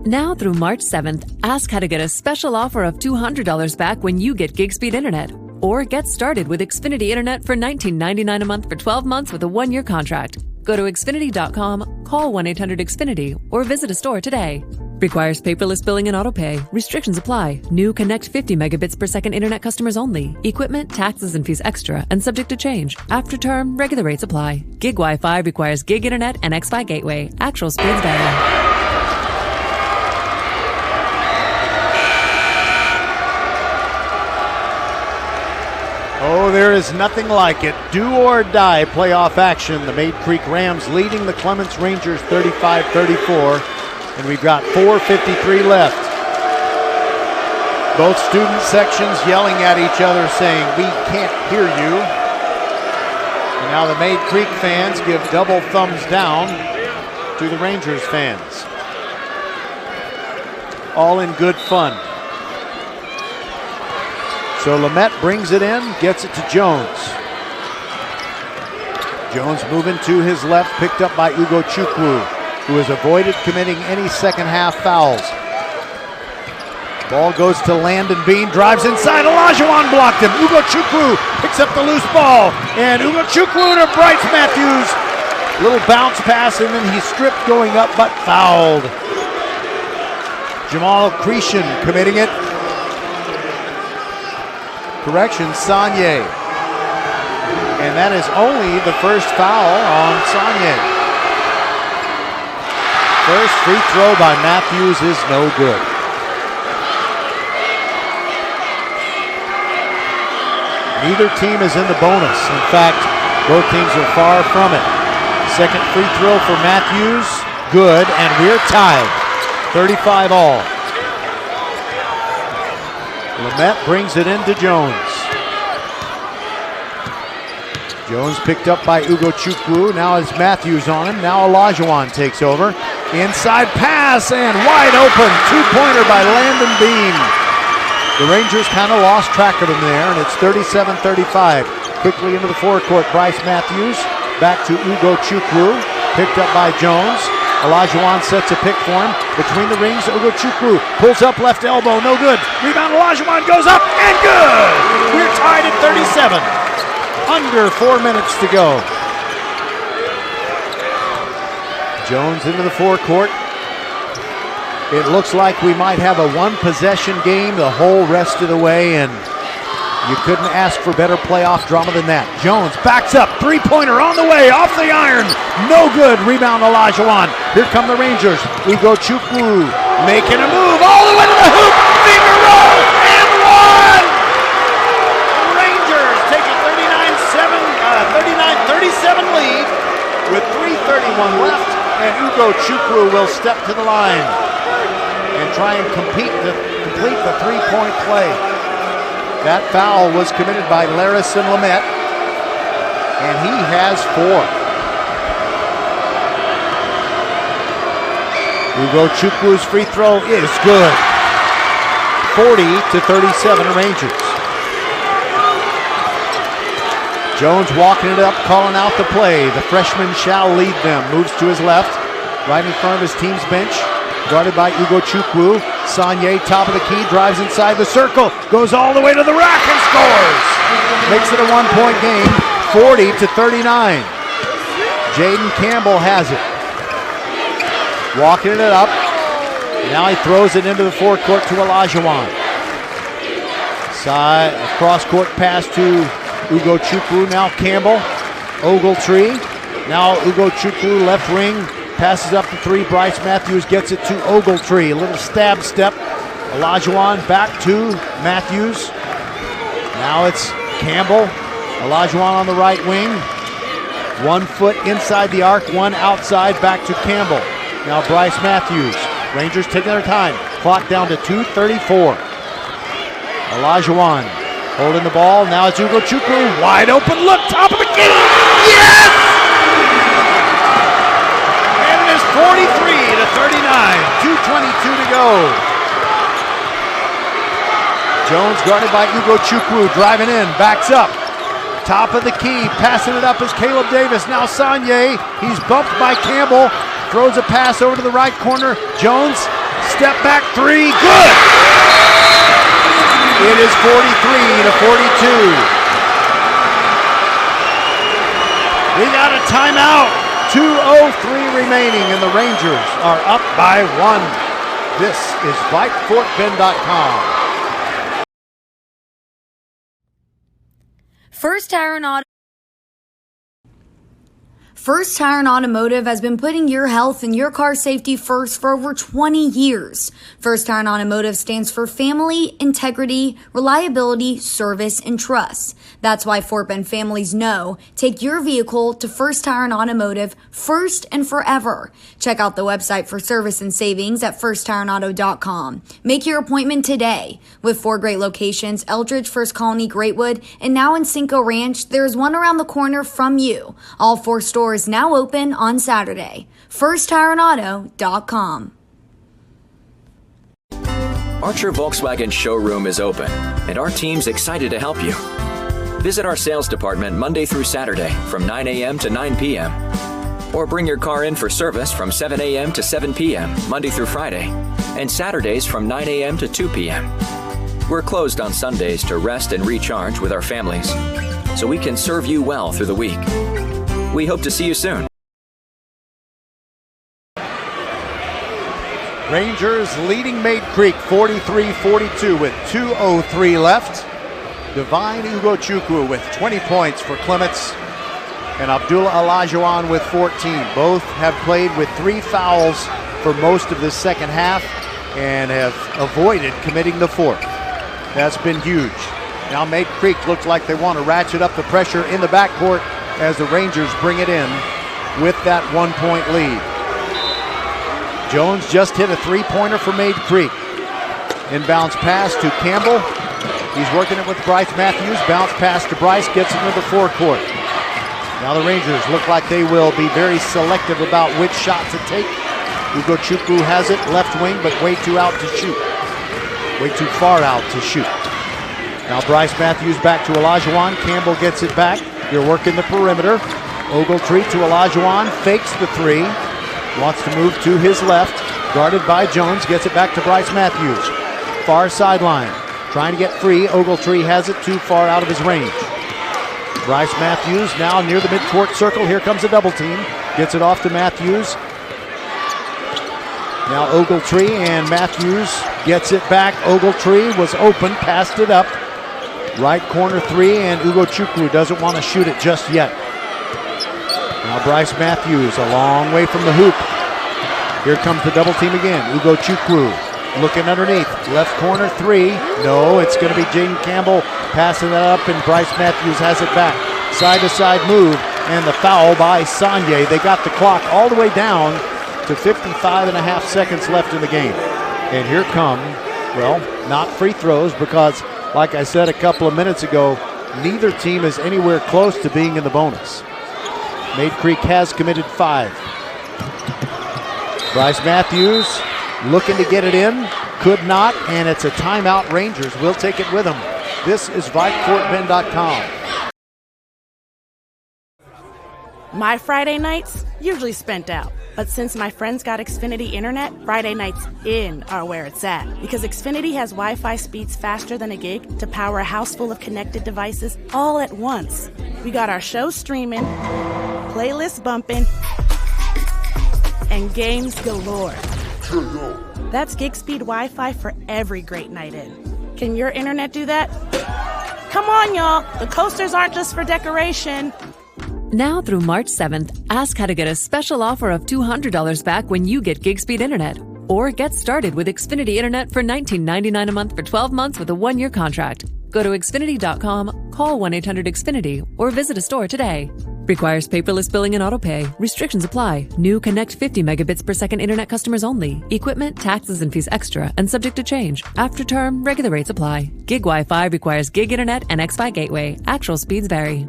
Now through March 7th, ask how to get a special offer of $200 back when you get gig speed internet. Or get started with Xfinity Internet for $19.99 a month for 12 months with a 1-year contract. Go to Xfinity.com, call 1-800-XFINITY, or visit a store today. Requires paperless billing and autopay. Restrictions apply. New Connect 50 megabits per second internet customers only. Equipment, taxes, and fees extra and subject to change. After term, regular rates apply. Gig Wi-Fi requires gig internet and X-Fi gateway. Actual speeds vary. Oh, there is nothing like it. Do or die playoff action. The Mayde Creek Rams leading the Clements Rangers 35-34. And we've got 4:53 left. Both student sections yelling at each other saying, "We can't hear you." And now the Mayde Creek fans give double thumbs down to the Rangers fans. All in good fun. So Lamette brings it in, gets it to Jones. Jones moving to his left, picked up by Ugo Chukwu, who has avoided committing any second half fouls. Ball goes to Landon Bean, drives inside, Olajuwon blocked him. Ugo Chukwu picks up the loose ball, and Ugo Chukwu to Bryce Matthews. Little bounce pass, and then he's stripped going up, but fouled. Jamal Cretion committing it. Correction, Sanye. And that is only the first foul on Sanye. First free throw by Matthews is no good. Neither team is in the bonus. In fact, both teams are far from it. Second free throw for Matthews, good, and we're tied. 35 all. Lamette brings it into Jones. Jones picked up by Ugo Chukwu. Now it's Matthews on him. Now Olajuwon takes over. Inside pass and wide open. Two-pointer by Landon Bean. The Rangers kind of lost track of him there, and it's 37-35. quickly into the forecourt. Bryce Matthews back to Ugo Chukwu. Picked up by Jones. Olajuwon sets a pick for him. Between the rings, Ugo Chukwu pulls up left elbow. No good. Rebound, Olajuwon goes up and good. We're tied at 37. Under 4 minutes to go. Jones into the forecourt. It looks like we might have a one-possession game the whole rest of the way, and you couldn't ask for better playoff drama than that. Jones backs up, three-pointer on the way, off the iron, no good. Rebound Olajuwon. Here come the Rangers. Ugo Chukwu making a move all the way to the hoop. Finger roll and one. Rangers take a 39-37 lead with 3:31 left, and Ugo Chukwu will step to the line and try and complete the three-point play. That foul was committed by Larison Lamette, and he has 4. Ugo Chukwu's free throw is good. 40-37 Rangers. Jones walking it up, calling out the play. The freshman shall lead them. Moves to his left, right in front of his team's bench. Guarded by Ugo Chukwu. Sanye, top of the key, drives inside the circle, goes all the way to the rack and scores. Makes it a one-point game, 40-39. Jayden Campbell has it. Walking it up. Now he throws it into the forecourt to Olajuwon. Side, cross-court pass to Ugo Chukwu. Now Campbell. Ogletree. Now Ugo Chukwu, left wing. Passes up the three. Bryce Matthews gets it to Ogletree. A little stab step. Olajuwon back to Matthews. Now it's Campbell. Olajuwon on the right wing. 1 foot inside the arc, 1 outside, back to Campbell. Now Bryce Matthews. Rangers taking their time. Clock down to 2:34. Olajuwon holding the ball. Now it's Ugo Chukwu. Wide open look. Top of the key. Yes! 43-39, 2:22 to go. Jones guarded by Ugo Chukwu, driving in, backs up. Top of the key, passing it up is Caleb Davis. Now Sanye, he's bumped by Campbell, throws a pass over to the right corner. Jones, step back three, good! It is 43-42. We got a timeout. 2:03 remaining, and the Rangers are up by 1. This is VypeFortBend.com. First Tire and Automotive has been putting your health and your car safety first for over 20 years. First Tire and Automotive stands for family, integrity, reliability, service, and trust. That's why Fort Bend families know. Take your vehicle to First Tire and Automotive first and forever. Check out the website for service and savings at firsttireandauto.com. Make your appointment today. With 4 great locations, Eldridge, First Colony, Greatwood, and now in Cinco Ranch, there's one around the corner from you. All 4 stores now open on Saturday. FirstTireandAuto.com. Archer Volkswagen showroom is open, and our team's excited to help you. Visit our sales department Monday through Saturday from 9 a.m. to 9 p.m. Or bring your car in for service from 7 a.m. to 7 p.m. Monday through Friday, and Saturdays from 9 a.m. to 2 p.m. We're closed on Sundays to rest and recharge with our families, so we can serve you well through the week. We hope to see you soon. Rangers leading Mayde Creek 43-42 with 2:03 left. Divine Ugo Chukwu with 20 points for Clements, and Abdullah Olajuwon with 14. Both have played with 3 fouls for most of the second half and have avoided committing the 4th. That's been huge. Now Mayde Creek looks like they want to ratchet up the pressure in the backcourt as the Rangers bring it in with that 1-point lead. Jones just hit a 3-pointer for Mayde Creek. Inbounds pass to Campbell. He's working it with Bryce Matthews. Bounce pass to Bryce, gets it into the forecourt. Now the Rangers look like they will be very selective about which shot to take. Ugo Chukwu has it, left wing, but way too out to shoot. Way too far out to shoot. Now Bryce Matthews back to Olajuwon. Campbell gets it back. You're working the perimeter. Ogletree to Olajuwon. Fakes the three. Wants to move to his left. Guarded by Jones. Gets it back to Bryce Matthews. Far sideline. Trying to get free. Ogletree has it too far out of his range. Bryce Matthews now near the midcourt circle. Here comes a double team. Gets it off to Matthews. Now Ogletree and Matthews gets it back. Ogletree was open, passed it up. Right corner three, and Ugochukwu doesn't want to shoot it just yet. Now Bryce Matthews a long way from the hoop. Here comes the double team again. Ugochukwu looking underneath. Left corner three. No, it's going to be Jayden Campbell passing it up, and Bryce Matthews has it back. Side-to-side move, and the foul by Sanye. They got the clock all the way down to 55 and a half seconds left in the game. And here come, well, not free throws, because like I said a couple of minutes ago, neither team is anywhere close to being in the bonus. Mayde Creek has committed 5. Bryce Matthews looking to get it in, could not, and it's a timeout. Rangers will take it with them. This is VypeFortBend.com. My Friday nights usually spent out. But since my friends got Xfinity Internet, Friday nights in are where it's at. Because Xfinity has Wi-Fi speeds faster than a gig to power a house full of connected devices all at once. We got our show streaming, playlists bumping, and games galore. That's gig speed Wi-Fi for every great night in. Can your internet do that? Come on, y'all. The coasters aren't just for decoration. Now through March 7th, ask how to get a special offer of $200 back when you get gig speed internet. Or get started with Xfinity Internet for $19.99 a month for 12 months with a 1-year contract. Go to Xfinity.com, call 1-800-XFINITY, or visit a store today. Requires paperless billing and autopay. Restrictions apply. New Connect 50 megabits per second internet customers only. Equipment, taxes, and fees extra and subject to change. After term, regular rates apply. Gig Wi-Fi requires gig internet and XFi gateway. Actual speeds vary.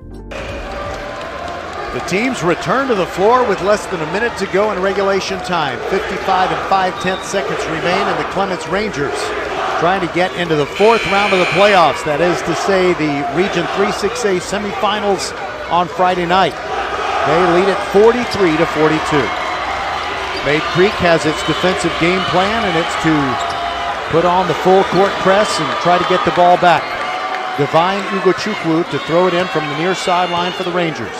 The teams return to the floor with less than a minute to go in regulation time. 55 and 5/10 seconds remain, and the Clements Rangers trying to get into the 4th round of the playoffs. That is to say, the Region 3-6A semifinals on Friday night. They lead it 43 to 42. Mayde Creek has its defensive game plan, and it's to put on the full court press and try to get the ball back. Divine Ugochukwu to throw it in from the near sideline for the Rangers.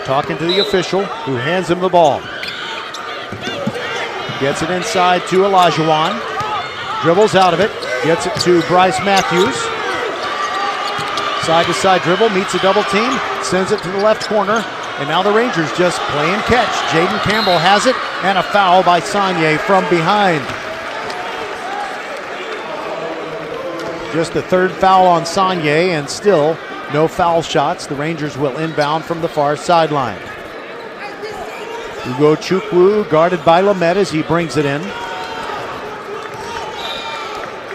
Talking to the official, who hands him the ball. Gets it inside to Olajuwon. Dribbles out of it. Gets it to Bryce Matthews. Side-to-side dribble, meets a double team, sends it to the left corner, and now the Rangers just playing catch. Jayden Campbell has it, and a foul by Sanye from behind. Just the 3rd foul on Sanye, and still no foul shots. The Rangers will inbound from the far sideline. Ugochukwu guarded by Mayde as he brings it in.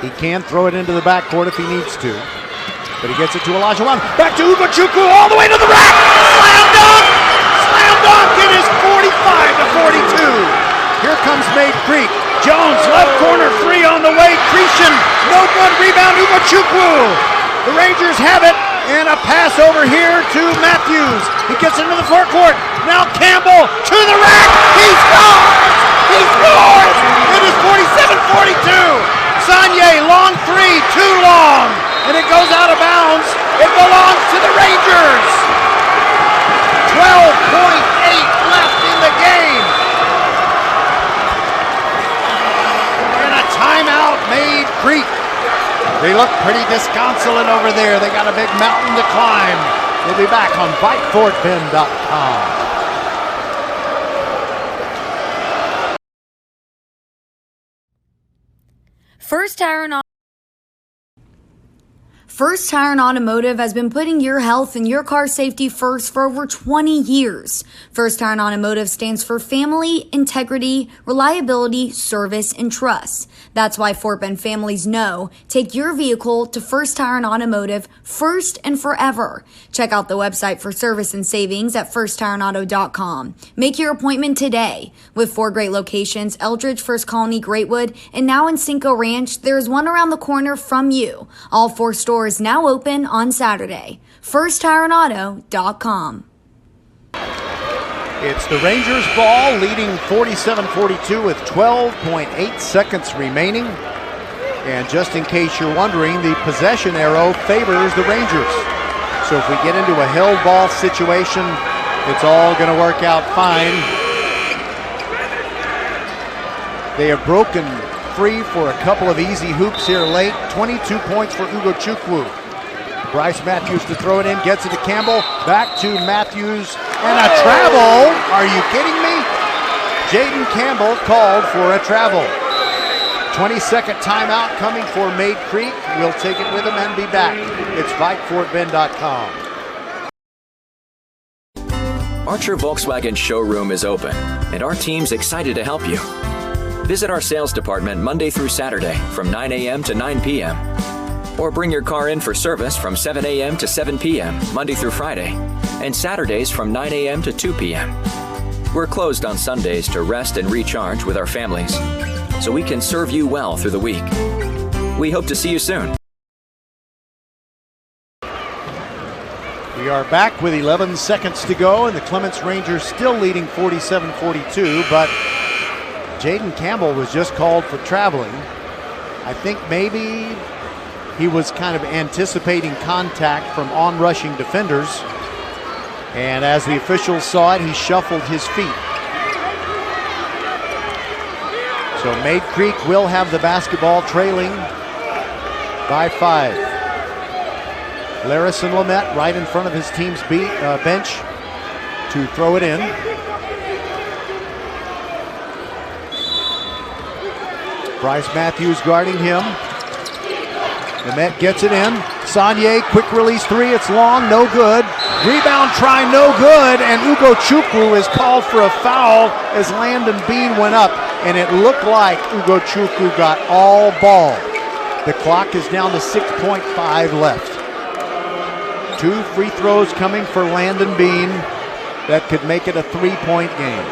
He can throw it into the backcourt if he needs to, but he gets it to Olajuwon. Back to Ugochukwu all the way to the rack. Slam dunk! Slam dunk! It is 45 to 42. Here comes Mayde Creek. Jones, left corner three on the way. Cretion, no good. Rebound, Ugochukwu. The Rangers have it, and a pass over here to Matthews. He gets into the forecourt. Now Campbell to the rack. He scores! He scores! It is 47-42. Sanye, long three, too long, and it goes out of bounds. It belongs to the Rangers. 12.8 left in the game. And a timeout, Mayde Creek. They look pretty disconsolate over there. They got a big mountain to climb. We'll be back on VypeFortBend.com. First Tire and Automotive has been putting your health and your car safety first for over 20 years. First Tire and Automotive stands for family, integrity, reliability, service, and trust. That's why Fort Bend families know take your vehicle to First Tire and Automotive first and forever. Check out the website for service and savings at firsttireandauto.com. Make your appointment today. With 4 great locations, Eldridge, First Colony, Greatwood, and now in Cinco Ranch, there is one around the corner from you. All 4 stores Stores now open on Saturday. FirstTireAndAuto.com. It's the Rangers ball, leading 47-42 with 12.8 seconds remaining. And just in case you're wondering, the possession arrow favors the Rangers. So if we get into a held ball situation, it's all going to work out fine. They have broken free for a couple of easy hoops here late. 22 points for Ugochukwu. Bryce Matthews to throw it in, gets it to Campbell, back to Matthews, and a travel. Are you kidding me? Jayden Campbell called for a travel. 20-second timeout coming for Mayde Creek. We'll take it with him and be back. It's VypeFortBend.com. Archer Volkswagen showroom is open, and our team's excited to help you. Visit our sales department Monday through Saturday from 9 a.m. to 9 p.m. Or bring your car in for service from 7 a.m. to 7 p.m. Monday through Friday, and Saturdays from 9 a.m. to 2 p.m. We're closed on Sundays to rest and recharge with our families, so we can serve you well through the week. We hope to see you soon. We are back with 11 seconds to go, and the Clements Rangers still leading 47-42, but Jayden Campbell was just called for traveling. I think maybe he was kind of anticipating contact from on-rushing defenders, and as the officials saw it, he shuffled his feet. So Mayde Creek will have the basketball, trailing by 5. Larison Lamette right in front of his team's bench to throw it in. Bryce Matthews guarding him. Lamette gets it in. Saunier, quick release three, it's long, no good. Rebound try, no good, and Ugochukwu is called for a foul as Landon Bean went up, and it looked like Ugochukwu got all ball. The clock is down to 6.5 left. 2 free throws coming for Landon Bean that could make it a 3-point game.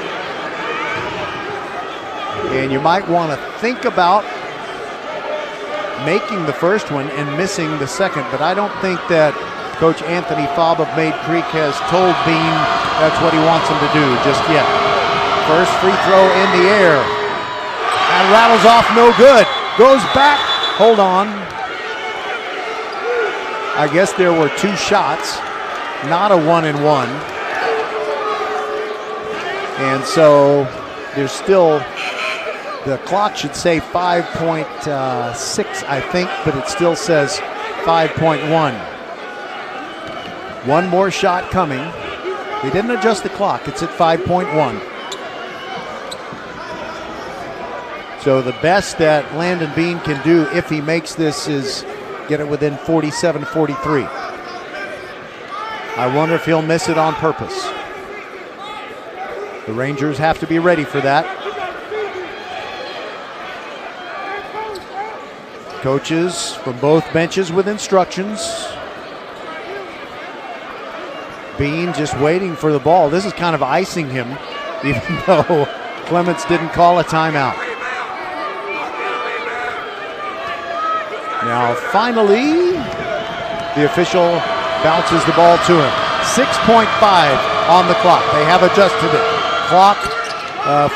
And you might want to think about making the first one and missing the second, but I don't think that Coach Anthony Fobb of Mayde Creek has told Bean that's what he wants him to do just yet. First free throw in the air. And rattles off, no good. Goes back, hold on. I guess there were 2 shots, not a 1-and-1. And so there's still, the clock should say 5.6, I think, but it still says 5.1. One more shot coming. They didn't adjust the clock. It's at 5.1. So the best that Landon Bean can do if he makes this is get it within 47-43. I wonder if he'll miss it on purpose. The Rangers have to be ready for that. Coaches from both benches with instructions. Bean just waiting for the ball. This is kind of icing him, even though Clements didn't call a timeout. Now finally, the official bounces the ball to him. 6.5 on the clock. They have adjusted it. Clock,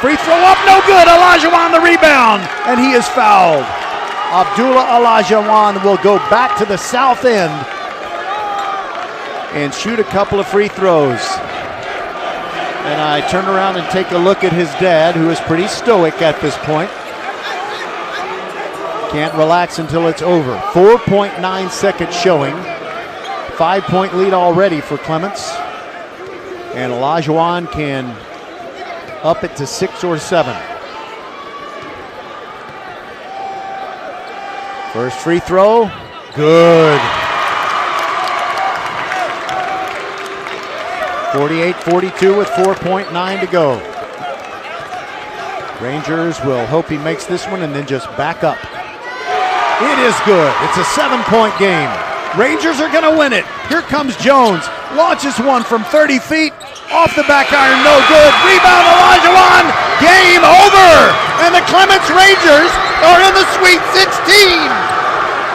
free throw up, no good. Olajuwon the rebound, and he is fouled. Abdullah Olajuwon will go back to the south end and shoot a couple of free throws. And I turn around and take a look at his dad, who is pretty stoic at this point. Can't relax until it's over. 4.9 seconds showing. 5-point lead already for Clements. And Olajuwon can up it to 6 or 7. First free throw, good. 48-42 with 4.9 to go. Rangers will hope he makes this one and then just back up. It is good. It's a 7-point game. Rangers are going to win it. Here comes Jones. Launches one from 30 feet. Off the back iron, no good. Rebound, Olajuwon. Game over. And the Clements Rangers are in the Sweet 16.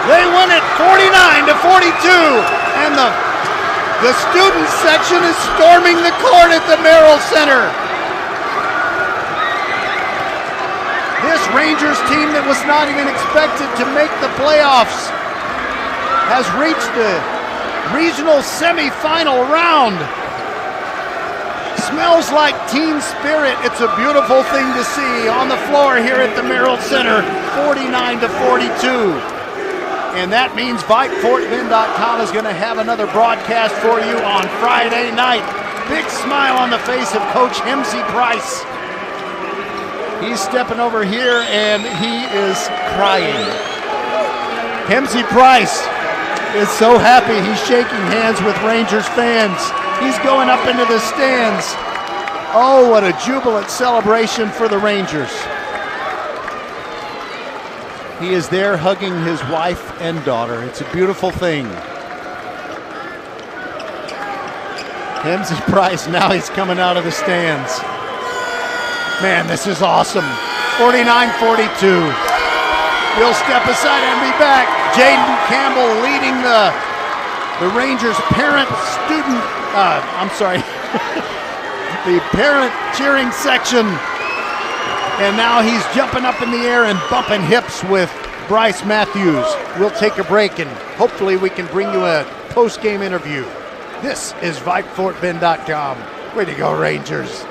They win it 49-42, and the student section is storming the court at the Merrill Center. This Rangers team that was not even expected to make the playoffs has reached the regional semifinal round. Smells like team spirit. It's a beautiful thing to see on the floor here at the Merrill Center, 49-42. And that means VypeFortBend.com is going to have another broadcast for you on Friday night. Big smile on the face of Coach Hemsey Price. He's stepping over here and he is crying. Hemsey Price is so happy. He's shaking hands with Rangers fans. He's going up into the stands. Oh, what a jubilant celebration for the Rangers. He is there hugging his wife and daughter. It's a beautiful thing. Hemsey Price, now he's coming out of the stands. Man, this is awesome. 49-42. We'll step aside and be back. Jayden Campbell leading the Rangers the parent cheering section. And now he's jumping up in the air and bumping hips with Bryce Matthews. We'll take a break and hopefully we can bring you a post-game interview. This is VypeFortBend.com. Way to go, Rangers.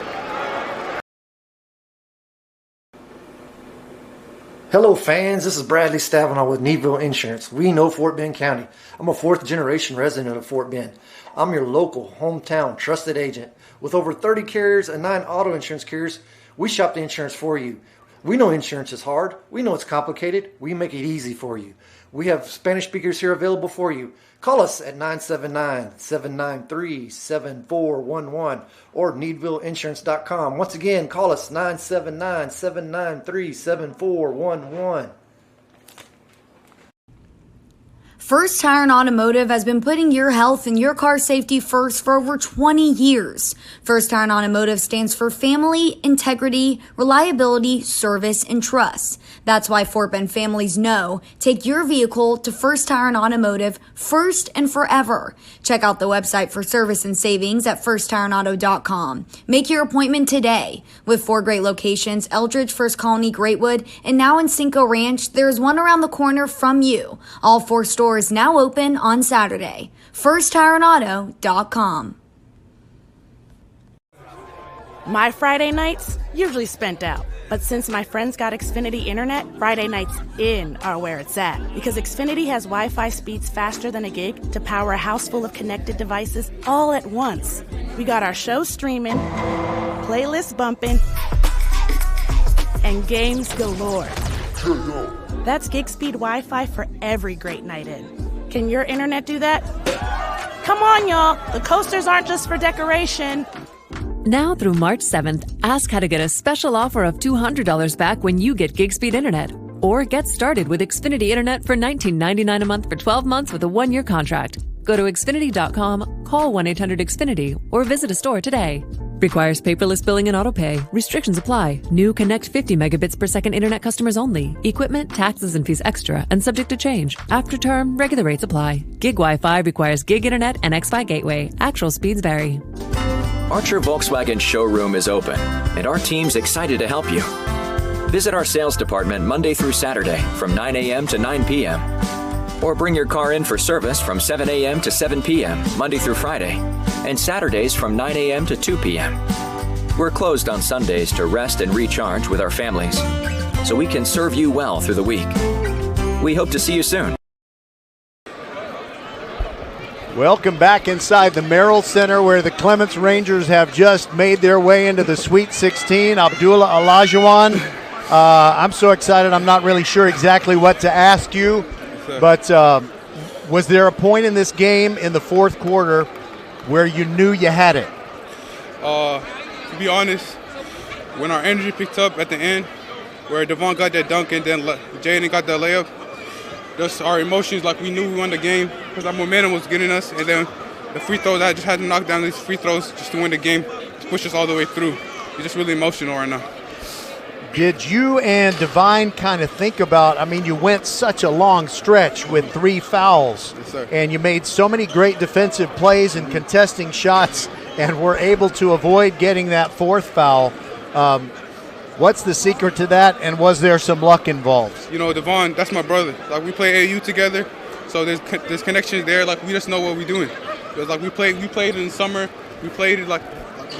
Hello fans, this is Bradley Stavanaugh with Needville Insurance. We know Fort Bend County. I'm a 4th generation resident of Fort Bend. I'm your local, hometown, trusted agent. With over 30 carriers and 9 auto insurance carriers, we shop the insurance for you. We know insurance is hard. We know it's complicated. We make it easy for you. We have Spanish speakers here available for you. Call us at 979-793-7411 or needvilleinsurance.com. Once again, call us 979-793-7411. First Tire and Automotive has been putting your health and your car safety first for over 20 years. First Tire and Automotive stands for family, integrity, reliability, service, and trust. That's why Fort Bend families know take your vehicle to First Tire and Automotive first and forever. Check out the website for service and savings at firsttireandauto.com. Make your appointment today. With 4 great locations, Eldridge, First Colony, Greatwood, and now in Cinco Ranch, there's one around the corner from you. All 4 stores now open on Saturday. FirstTireandAuto.com. My Friday nights usually spent out. But since my friends got Xfinity Internet, Friday nights in are where it's at. Because Xfinity has Wi-Fi speeds faster than a gig to power a house full of connected devices all at once. We got our show streaming, playlists bumping, and games galore. That's gig speed Wi-Fi for every great night in. Can your internet do that? Come on, y'all. The coasters aren't just for decoration. Now through March 7th, ask how to get a special offer of $200 back when you get gig speed internet. Or get started with Xfinity Internet for $19.99 a month for 12 months with a 1-year contract. Go to Xfinity.com, call 1-800-XFINITY, or visit a store today. Requires paperless billing and autopay. Restrictions apply. New Connect 50 megabits per second internet customers only. Equipment, taxes, and fees extra and subject to change. After term, regular rates apply. Gig Wi-Fi requires gig internet and X-Fi gateway. Actual speeds vary. Archer Volkswagen showroom is open, and our team's excited to help you. Visit our sales department Monday through Saturday from 9 a.m. to 9 p.m. Or bring your car in for service from 7 a.m. to 7 p.m. Monday through Friday, and Saturdays from 9 a.m. to 2 p.m. We're closed on Sundays to rest and recharge with our families, so we can serve you well through the week. We hope to see you soon. Welcome back inside the Merrill Center, where the Clements Rangers have just made their way into the Sweet 16. Abdullah Olajuwon, I'm so excited I'm not really sure exactly what to ask you, but was there a point in this game in the fourth quarter where you knew you had it? To be honest, when our energy picked up at the end, where Devon got that dunk and then Jayden got that layup, just our emotions, like we knew we won the game because our momentum was getting us, and then the free throws, I just had to knock down these free throws just to win the game, to push us all the way through. It's just really emotional right now. Did you and Divine kind of think about, I mean, you went such a long stretch with 3 fouls, Yes, sir. and you made so many great defensive plays and contesting shots, and were able to avoid getting that 4th foul. What's the secret to that, and was there some luck involved? You know, Devon, that's my brother. Like, we play AU together, so there's connections there. Like, we just know what we're doing. Because, like, we played in the summer. We played it, like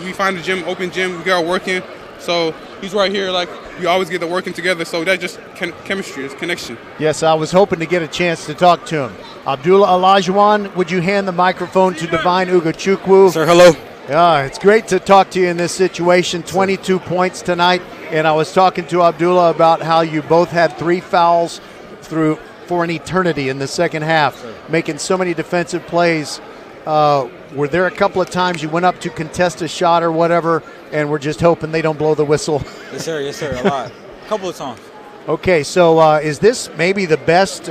we find a gym, open gym, we get our work in. So he's right here, like, we always get the working together. So that's just chemistry, it's connection. Yes, I was hoping to get a chance to talk to him. Abdullah Olajuwon, would you hand the microphone to Divine Ugachukwu? Sir, hello. Yeah, it's great to talk to you in this situation. 22 points tonight, and I was talking to Abdullah about how you both had 3 fouls for an eternity in the second half, making so many defensive plays. Were there a couple of times you went up to contest a shot or whatever, and we're just hoping they don't blow the whistle? Yes, sir, a lot. A couple of times. Okay, so is this maybe the best,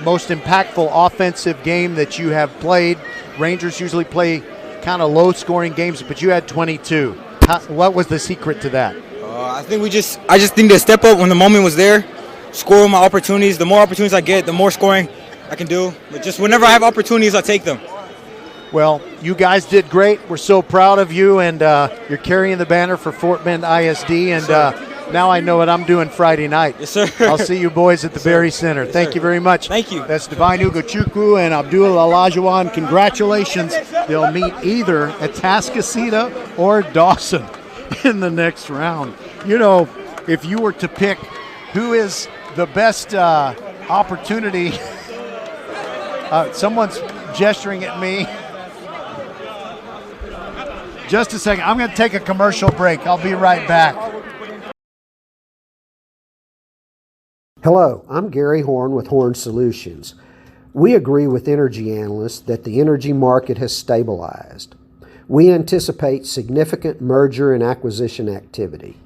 most impactful offensive game that you have played? Rangers usually play kind of low-scoring games, but you had 22. What was the secret to that? I just think to step up when the moment was there, score my opportunities. The more opportunities I get, the more scoring I can do. But just whenever I have opportunities, I take them. Well, you guys did great. We're so proud of you, and you're carrying the banner for Fort Bend ISD, and now I know what I'm doing Friday night. Yes, sir. I'll see you boys at the Berry Center. Yes, Thank sir. you very much. Thank you. That's Divine Ugachukwu and Abdullah Olajuwon. Congratulations. They'll meet either Atascocita or Dawson in the next round. You know, if you were to pick who is the best opportunity, someone's gesturing at me. Just a second. I'm going to take a commercial break. I'll be right back. Hello, I'm Gary Horn with Horn Solutions. We agree with energy analysts that the energy market has stabilized. We anticipate significant merger and acquisition activity.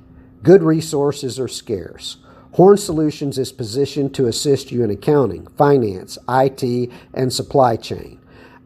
Good resources are scarce. Horn Solutions is positioned to assist you in accounting, finance, IT, and supply chain.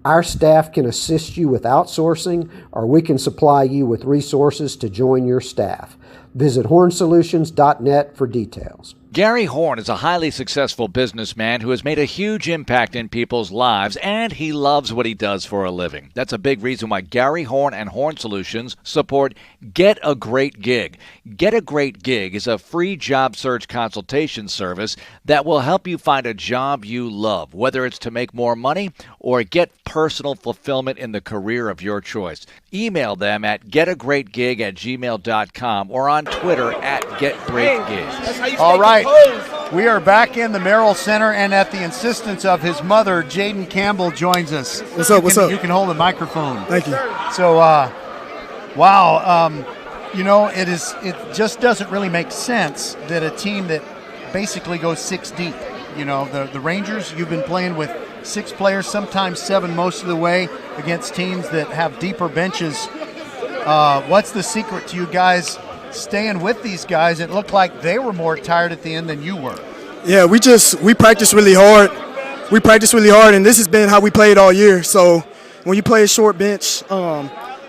Our staff can assist you with outsourcing, or we can supply you with resources to join your staff. Visit hornsolutions.net for details. Gary Horn is a highly successful businessman who has made a huge impact in people's lives, and he loves what he does for a living. That's a big reason why Gary Horn and Horn Solutions support Get a Great Gig. Get a Great Gig is a free job search consultation service that will help you find a job you love, whether it's to make more money or get personal fulfillment in the career of your choice. Email them at getagreatgig@gmail.com or on Twitter at getgreatgig. All right. We are back in the Merrill Center, and at the insistence of his mother, Jayden Campbell joins us. What's up? You can hold the microphone. Thank you. So, wow. You know, it just doesn't really make sense that a team that basically goes 6 deep, you know, the Rangers, you've been playing with 6 players, sometimes 7 most of the way, against teams that have deeper benches. What's the secret to you guys staying with these guys? It looked like they were more tired at the end than you were. Yeah, we practice really hard. We practice really hard, and this has been how we played all year. So when you play a short bench,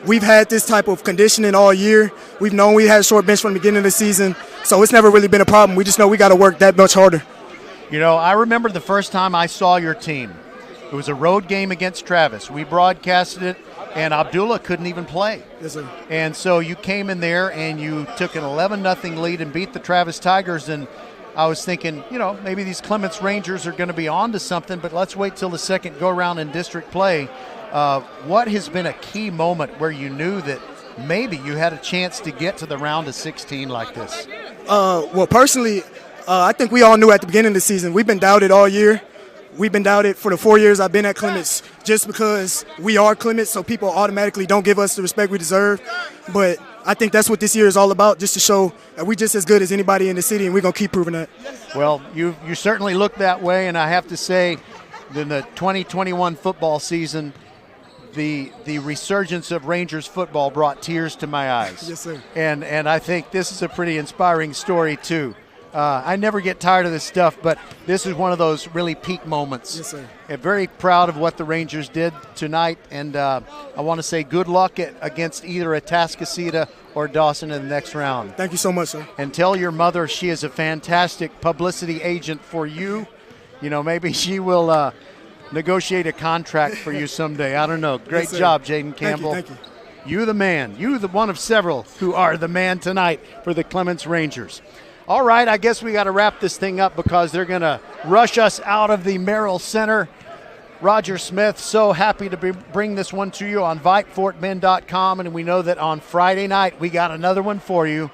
we've had this type of conditioning all year. We've known we had a short bench from the beginning of the season, so it's never really been a problem. We just know we got to work that much harder. You know, I remember the first time I saw your team. It was a road game against Travis. We broadcasted it, and Abdullah couldn't even play. Yes, sir. And so you came in there and you took an 11-0 lead and beat the Travis Tigers. And I was thinking, you know, maybe these Clements Rangers are going to be on to something, but let's wait till the second go-around in district play. What has been a key moment where you knew that maybe you had a chance to get to the round of 16 like this? Well, personally, I think we all knew at the beginning of the season. We've been doubted all year. We've been doubted for the 4 years I've been at Clements just because we are Clements, so people automatically don't give us the respect we deserve. But I think that's what this year is all about, just to show that we're just as good as anybody in the city, and we're going to keep proving that. Well, you certainly look that way, and I have to say, in the 2021 football season, the resurgence of Rangers football brought tears to my eyes. Yes, sir. And I think this is a pretty inspiring story, too. I never get tired of this stuff, but this is one of those really peak moments. Yes, sir. I'm very proud of what the Rangers did tonight, and I want to say good luck against either Atascocita or Dawson in the next round. Thank you so much, sir. And tell your mother she is a fantastic publicity agent for you. You know, maybe she will negotiate a contract for you someday. I don't know. Great job, Jayden Campbell. Thank you. You the man. You the one of several who are the man tonight for the Clements Rangers. All right, I guess we got to wrap this thing up because they're going to rush us out of the Merrill Center. Roger Smith, so happy to bring this one to you on VypeFortBend.com, and we know that on Friday night we got another one for you.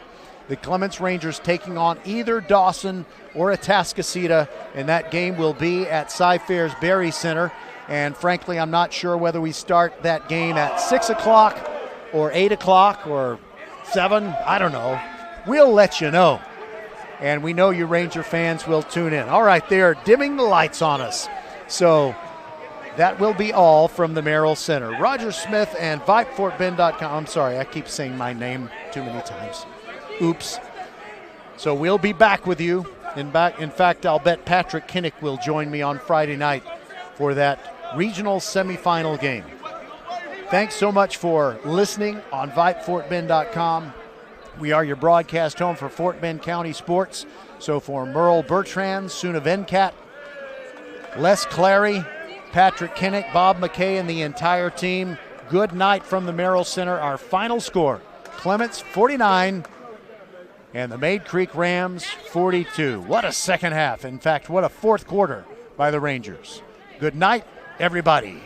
The Clements Rangers taking on either Dawson or Atascocita, and that game will be at Cy-Fair's Berry Center. And frankly, I'm not sure whether we start that game at 6 o'clock or 8 o'clock or 7. I don't know. We'll let you know. And we know you Ranger fans will tune in. All right, they are dimming the lights on us. So that will be all from the Merrill Center. Roger Smith and VypeFortBend.com. I'm sorry, I keep saying my name too many times. Oops. So we'll be back with you. In fact, I'll bet Patrick Kinnick will join me on Friday night for that regional semifinal game. Thanks so much for listening on VypeFortBend.com. We are your broadcast home for Fort Bend County sports. So for Merle Bertrand, Suna Venkat, Les Clary, Patrick Kinnick, Bob McKay, and the entire team, good night from the Merrill Center. Our final score, Clements 49 and the Mayde Creek Rams 42. What a second half. In fact, what a fourth quarter by the Rangers. Good night, everybody.